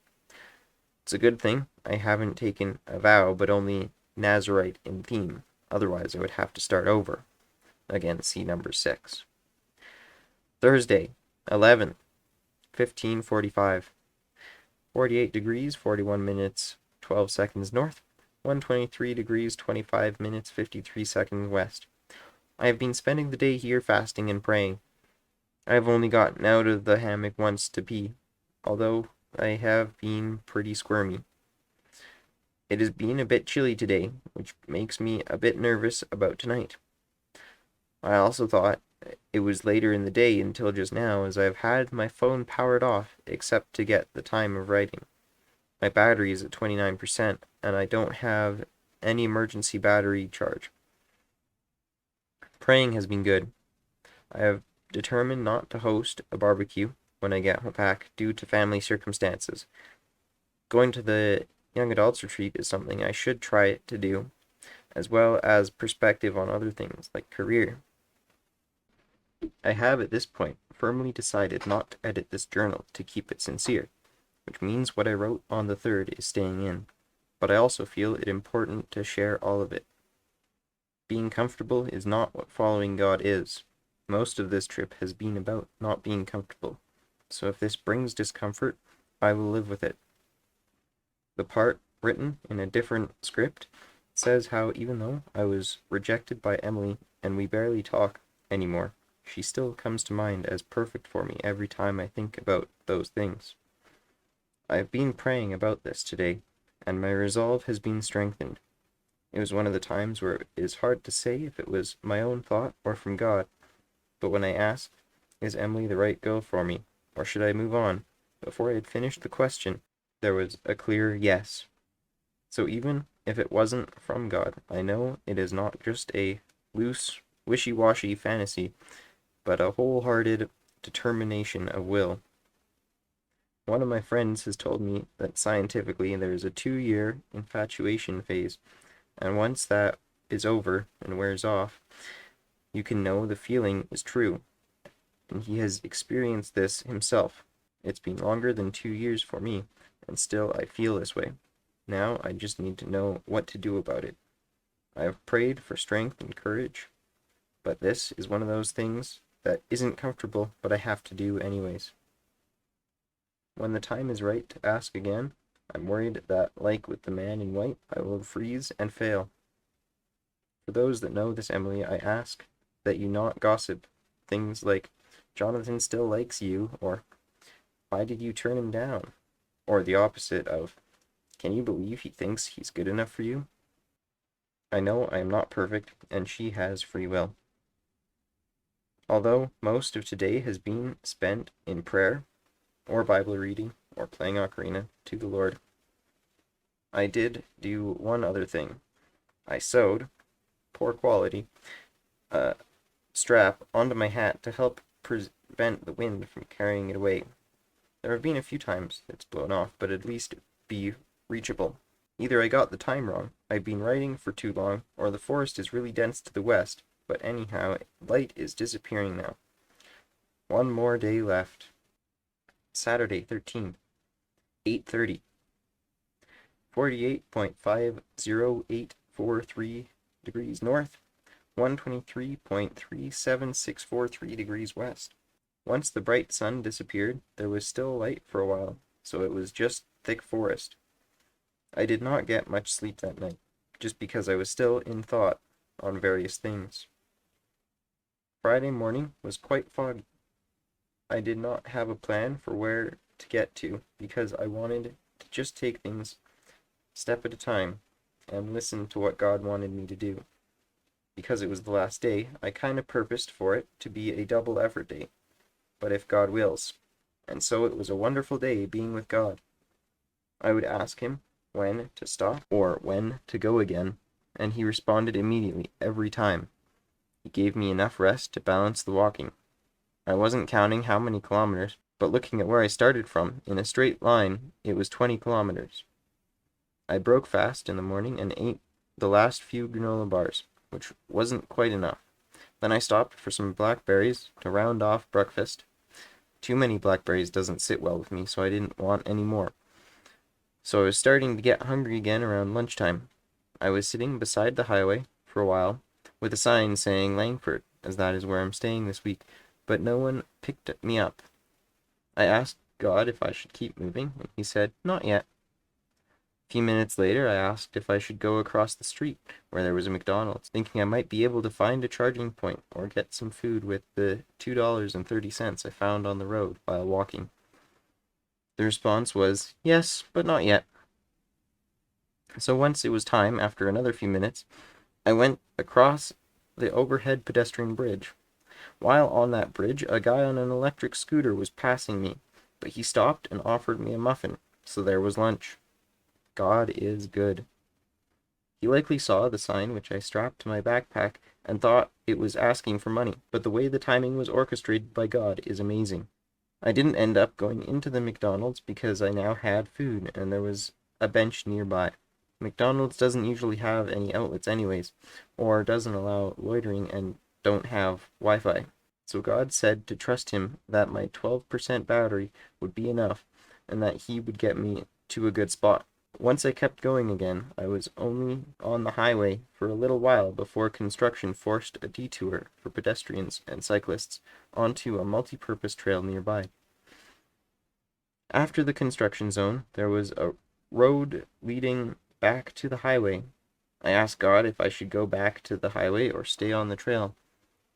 It's a good thing I haven't taken a vow, but only Nazarite in theme. Otherwise, I would have to start over. Again, see number 6. Thursday, 11th, 15:45. 48 degrees, 41 minutes, 12 seconds north, 123 degrees, 25 minutes, 53 seconds west. I have been spending the day here fasting and praying. I have only gotten out of the hammock once to pee, although I have been pretty squirmy. It has been a bit chilly today, which makes me a bit nervous about tonight. I also thought it was later in the day until just now, as I have had my phone powered off except to get the time of writing. My battery is at 29%, and I don't have any emergency battery charge. Praying has been good. I have determined not to host a barbecue when I get back due to family circumstances. Going to the young adults retreat is something I should try to do, as well as perspective on other things like career. I have at this point firmly decided not to edit this journal to keep it sincere, which means what I wrote on the 3rd is staying in, but I also feel it important to share all of it. Being comfortable is not what following God is. Most of this trip has been about not being comfortable, so if this brings discomfort, I will live with it. The part written in a different script says how even though I was rejected by Emily and we barely talk anymore, she still comes to mind as perfect for me every time I think about those things. I've been praying about this today, and my resolve has been strengthened. It was one of the times where it is hard to say if it was my own thought or from God, but when I asked, is Emily the right girl for me, or should I move on, before I had finished the question, there was a clear yes. So even if it wasn't from God, I know it is not just a loose, wishy-washy fantasy, but a wholehearted determination of will. One of my friends has told me that scientifically there is a 2-year infatuation phase, and once that is over and wears off, you can know the feeling is true, and he has experienced this himself. It's been longer than 2 years for me, and still I feel this way. Now I just need to know what to do about it. I have prayed for strength and courage, but this is one of those things that isn't comfortable, but I have to do anyways. When the time is right to ask again, I'm worried that, like with the man in white, I will freeze and fail. For those that know this, Emily, I ask that you not gossip things like, Jonathan still likes you, or why did you turn him down? Or the opposite of, can you believe he thinks he's good enough for you? I know I am not perfect, and she has free will. Although most of today has been spent in prayer, or Bible reading, or playing Ocarina to the Lord, I did do one other thing. I sewed, poor quality, a strap onto my hat to help prevent the wind from carrying it away. There have been a few times it's blown off, but at least be reachable. Either I got the time wrong, I've been writing for too long, or the forest is really dense to the west, but anyhow, light is disappearing now. One more day left. Saturday, 13th, 8:30. 48.50843 degrees north, 123.37643 degrees west. Once the bright sun disappeared, there was still light for a while, so it was just thick forest. I did not get much sleep that night, just because I was still in thought on various things. Friday morning was quite foggy. I did not have a plan for where to get to, because I wanted to just take things step at a time and listen to what God wanted me to do. Because it was the last day, I kind of purposed for it to be a double effort day, but if God wills. And so it was a wonderful day being with God. I would ask him when to stop or when to go again, and he responded immediately every time. He gave me enough rest to balance the walking. I wasn't counting how many kilometers, but looking at where I started from, in a straight line, it was 20 kilometers. I broke fast in the morning and ate the last few granola bars, which wasn't quite enough. Then I stopped for some blackberries to round off breakfast. Too many blackberries doesn't sit well with me, so I didn't want any more. So I was starting to get hungry again around lunchtime. I was sitting beside the highway for a while, with a sign saying Langford, as that is where I'm staying this week, but no one picked me up. I asked God if I should keep moving, and he said, not yet. A few minutes later, I asked if I should go across the street, where there was a McDonald's, thinking I might be able to find a charging point or get some food with the $2.30 I found on the road while walking. The response was, yes, but not yet. So once it was time, after another few minutes, I went across the overhead pedestrian bridge. While on that bridge, a guy on an electric scooter was passing me, but he stopped and offered me a muffin, so there was lunch. God is good. He likely saw the sign which I strapped to my backpack and thought it was asking for money, but the way the timing was orchestrated by God is amazing. I didn't end up going into the McDonald's because I now had food and there was a bench nearby. McDonald's doesn't usually have any outlets anyways, or doesn't allow loitering and don't have Wi-Fi. So God said to trust him that my 12% battery would be enough and that he would get me to a good spot. Once I kept going again, I was only on the highway for a little while before construction forced a detour for pedestrians and cyclists onto a multi-purpose trail nearby. After the construction zone, there was a road leading back to the highway. I asked God if I should go back to the highway or stay on the trail.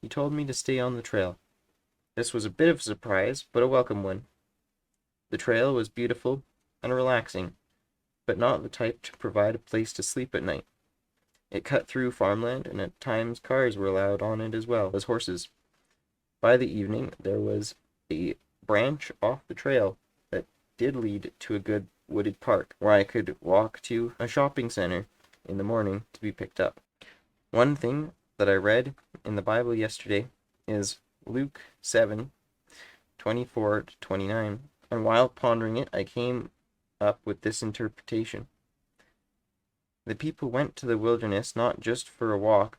He told me to stay on the trail. This was a bit of a surprise, but a welcome one. The trail was beautiful, and relaxing, but not the type to provide a place to sleep at night. It cut through farmland, and at times cars were allowed on it as well as horses. By the evening, there was a branch off the trail that did lead to a good wooded park, where I could walk to a shopping center in the morning to be picked up. One thing that I read in the Bible yesterday is Luke 7:24-29, and while pondering it, I came up with this interpretation. The people went to the wilderness not just for a walk,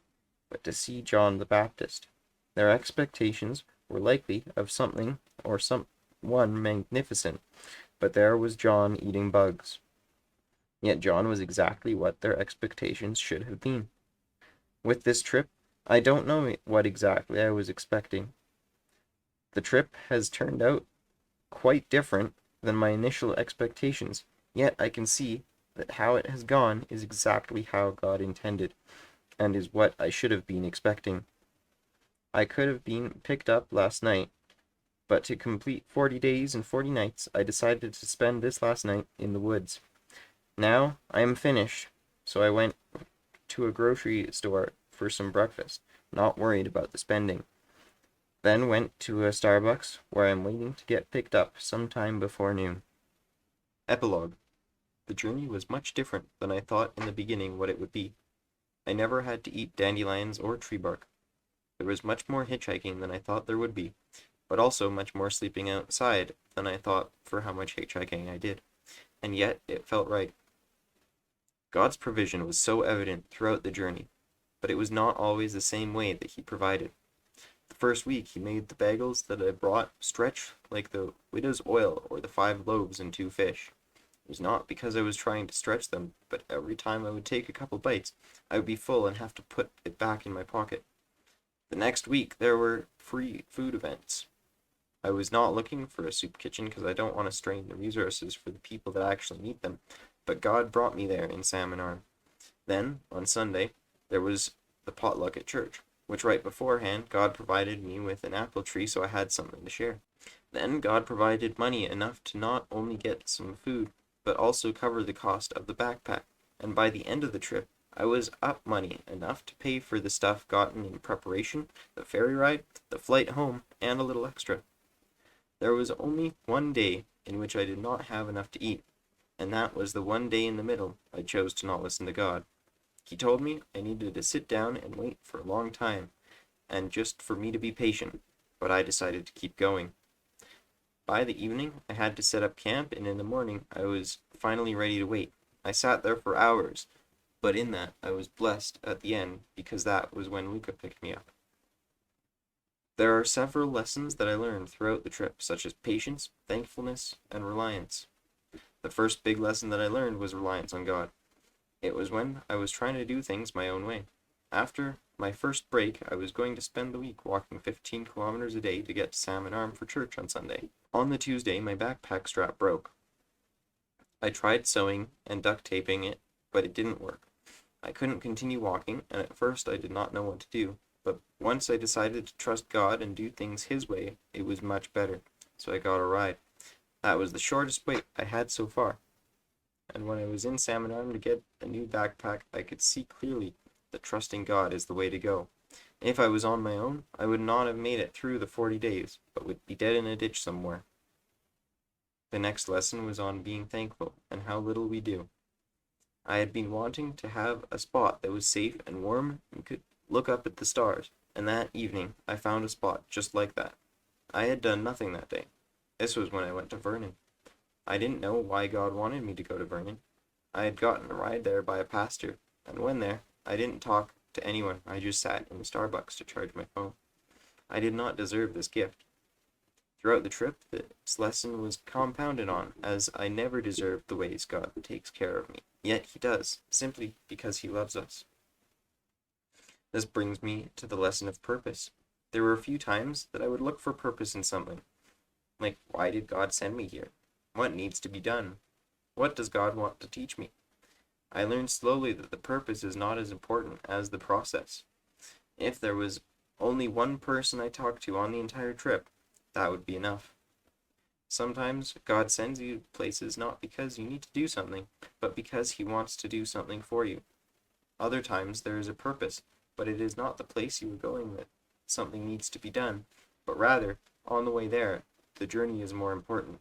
but to see John the Baptist. Their expectations were likely of something or someone magnificent, but there was John eating bugs. Yet John was exactly what their expectations should have been. With this trip, I don't know what exactly I was expecting. The trip has turned out quite different than my initial expectations, yet I can see that how it has gone is exactly how God intended, and is what I should have been expecting. I could have been picked up last night, but to complete 40 days and 40 nights, I decided to spend this last night in the woods. Now I am finished, so I went to a grocery store for some breakfast, not worried about the spending. Then went to a Starbucks, where I am waiting to get picked up sometime before noon. Epilogue. The journey was much different than I thought in the beginning what it would be. I never had to eat dandelions or tree bark. There was much more hitchhiking than I thought there would be, but also much more sleeping outside than I thought for how much hitchhiking I did. And yet it felt right. God's provision was so evident throughout the journey, but it was not always the same way that He provided. The first week He made the bagels that I brought stretch like the widow's oil or the 5 loaves and 2 fish. It was not because I was trying to stretch them, but every time I would take a couple bites, I would be full and have to put it back in my pocket. The next week there were free food events. I was not looking for a soup kitchen because I don't want to strain the resources for the people that actually need them, but God brought me there in Salmon Arm. Then, on Sunday, there was the potluck at church, which right beforehand God provided me with an apple tree so I had something to share. Then God provided money enough to not only get some food, but also cover the cost of the backpack, and by the end of the trip, I was up money enough to pay for the stuff gotten in preparation, the ferry ride, the flight home, and a little extra. There was only one day in which I did not have enough to eat, and that was the one day in the middle I chose to not listen to God. He told me I needed to sit down and wait for a long time, and just for me to be patient, but I decided to keep going. By the evening, I had to set up camp, and in the morning, I was finally ready to wait. I sat there for hours, but in that, I was blessed at the end, because that was when Luca picked me up. There are several lessons that I learned throughout the trip, such as patience, thankfulness, and reliance. The first big lesson that I learned was reliance on God. It was when I was trying to do things my own way. After my first break, I was going to spend the week walking 15 kilometers a day to get to Salmon Arm for church on Sunday. On the Tuesday, my backpack strap broke. I tried sewing and duct taping it, but it didn't work. I couldn't continue walking, and at first I did not know what to do, but once I decided to trust God and do things His way, it was much better, so I got a ride. That was the shortest wait I had so far. And when I was in Salmon Arm to get a new backpack, I could see clearly that trusting God is the way to go. If I was on my own, I would not have made it through the 40 days, but would be dead in a ditch somewhere. The next lesson was on being thankful, and how little we do. I had been wanting to have a spot that was safe and warm and could look up at the stars, and that evening I found a spot just like that. I had done nothing that day. This was when I went to Vernon. I didn't know why God wanted me to go to Vernon. I had gotten a ride there by a pastor, and when there, I didn't talk to anyone. I just sat in the Starbucks to charge my phone. I did not deserve this gift. Throughout the trip, this lesson was compounded on, as I never deserved the ways God takes care of me. Yet He does, simply because He loves us. This brings me to the lesson of purpose. There were a few times that I would look for purpose in something. Like, why did God send me here? What needs to be done? What does God want to teach me? I learned slowly that the purpose is not as important as the process. If there was only one person I talked to on the entire trip, that would be enough. Sometimes God sends you places not because you need to do something, but because he wants to do something for you. Other times there is a purpose, but it is not the place you are going that something needs to be done, but rather, on the way there, the journey is more important.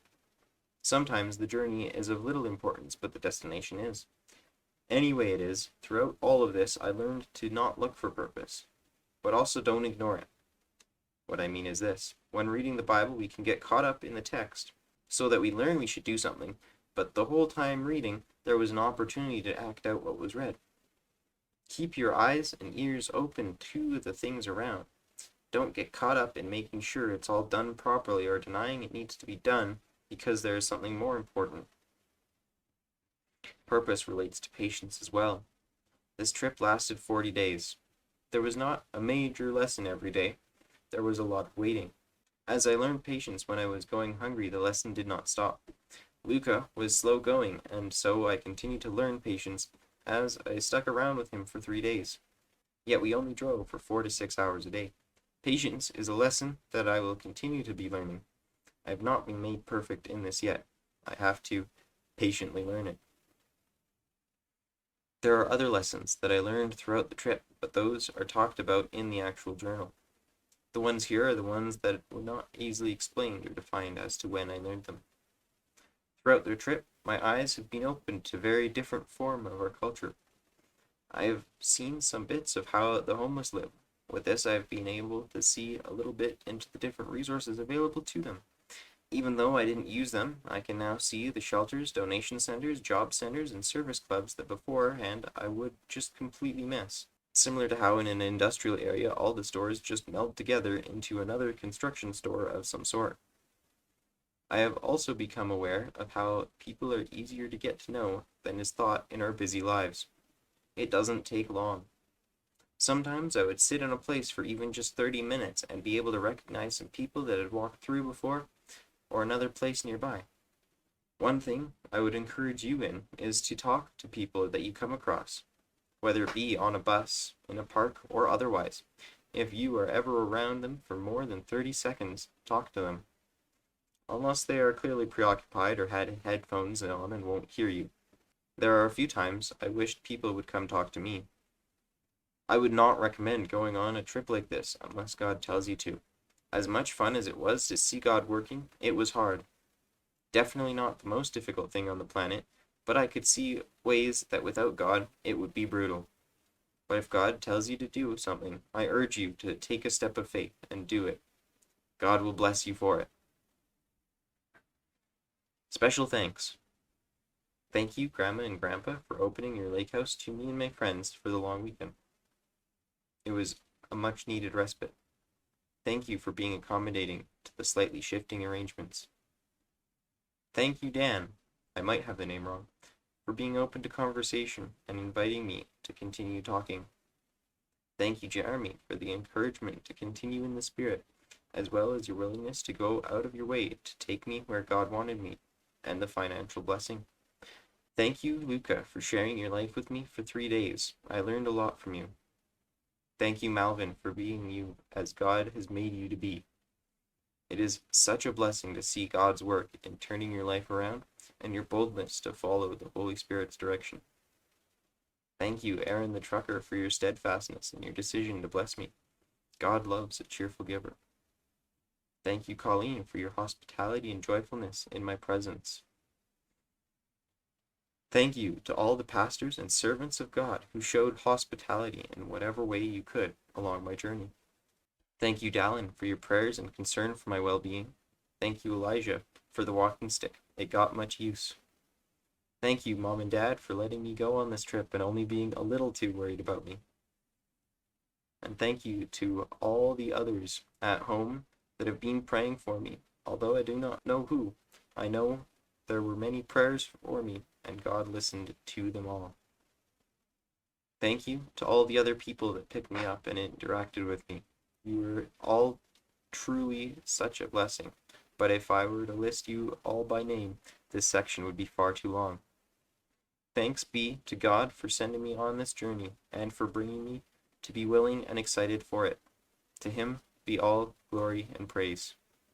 Sometimes the journey is of little importance, but the destination is. Any way it is, throughout all of this, I learned to not look for purpose, but also don't ignore it. What I mean is this: when reading the Bible, we can get caught up in the text so that we learn we should do something, but the whole time reading, there was an opportunity to act out what was read. Keep your eyes and ears open to the things around. Don't get caught up in making sure it's all done properly or denying it needs to be done because there is something more important. Purpose relates to patience as well. This trip lasted 40 days. There was not a major lesson every day. There was a lot of waiting. As I learned patience when I was going hungry, the lesson did not stop. Luca was slow going, and so I continued to learn patience as I stuck around with him for 3 days. Yet we only drove for 4 to 6 hours a day. Patience is a lesson that I will continue to be learning. I have not been made perfect in this yet. I have to patiently learn it. There are other lessons that I learned throughout the trip, but those are talked about in the actual journal. The ones here are the ones that were not easily explained or defined as to when I learned them. Throughout the trip, my eyes have been opened to very different form of our culture. I have seen some bits of how the homeless live. With this, I have been able to see a little bit into the different resources available to them. Even though I didn't use them, I can now see the shelters, donation centers, job centers, and service clubs that beforehand I would just completely miss. Similar to how in an industrial area all the stores just meld together into another construction store of some sort. I have also become aware of how people are easier to get to know than is thought in our busy lives. It doesn't take long. Sometimes I would sit in a place for even just 30 minutes and be able to recognize some people that had walked through before, or another place nearby. One thing I would encourage you in is to talk to people that you come across, whether it be on a bus, in a park, or otherwise. If you are ever around them for more than 30 seconds, talk to them. Unless they are clearly preoccupied or had headphones on and won't hear you. There are a few times I wished people would come talk to me. I would not recommend going on a trip like this unless God tells you to. As much fun as it was to see God working, it was hard. Definitely not the most difficult thing on the planet, but I could see ways that without God, it would be brutal. But if God tells you to do something, I urge you to take a step of faith and do it. God will bless you for it. Special thanks. Thank you, Grandma and Grandpa, for opening your lake house to me and my friends for the long weekend. It was a much needed respite. Thank you for being accommodating to the slightly shifting arrangements. Thank you, Dan, I might have the name wrong, for being open to conversation and inviting me to continue talking. Thank you, Jeremy, for the encouragement to continue in the spirit, as well as your willingness to go out of your way to take me where God wanted me, and the financial blessing. Thank you, Luca, for sharing your life with me for 3 days. I learned a lot from you. Thank you, Malvin, for being you as God has made you to be. It is such a blessing to see God's work in turning your life around and your boldness to follow the Holy Spirit's direction. Thank you, Aaron the trucker, for your steadfastness and your decision to bless me. God loves a cheerful giver. Thank you, Colleen, for your hospitality and joyfulness in my presence. Thank you to all the pastors and servants of God who showed hospitality in whatever way you could along my journey. Thank you, Dallin, for your prayers and concern for my well-being. Thank you, Elijah, for the walking stick. It got much use. Thank you, Mom and Dad, for letting me go on this trip and only being a little too worried about me. And thank you to all the others at home that have been praying for me. Although I do not know who, I know there were many prayers for me, and God listened to them all. Thank you to all the other people that picked me up and interacted with me. You were all truly such a blessing, but if I were to list you all by name, this section would be far too long. Thanks be to God for sending me on this journey and for bringing me to be willing and excited for it. To him be all glory and praise.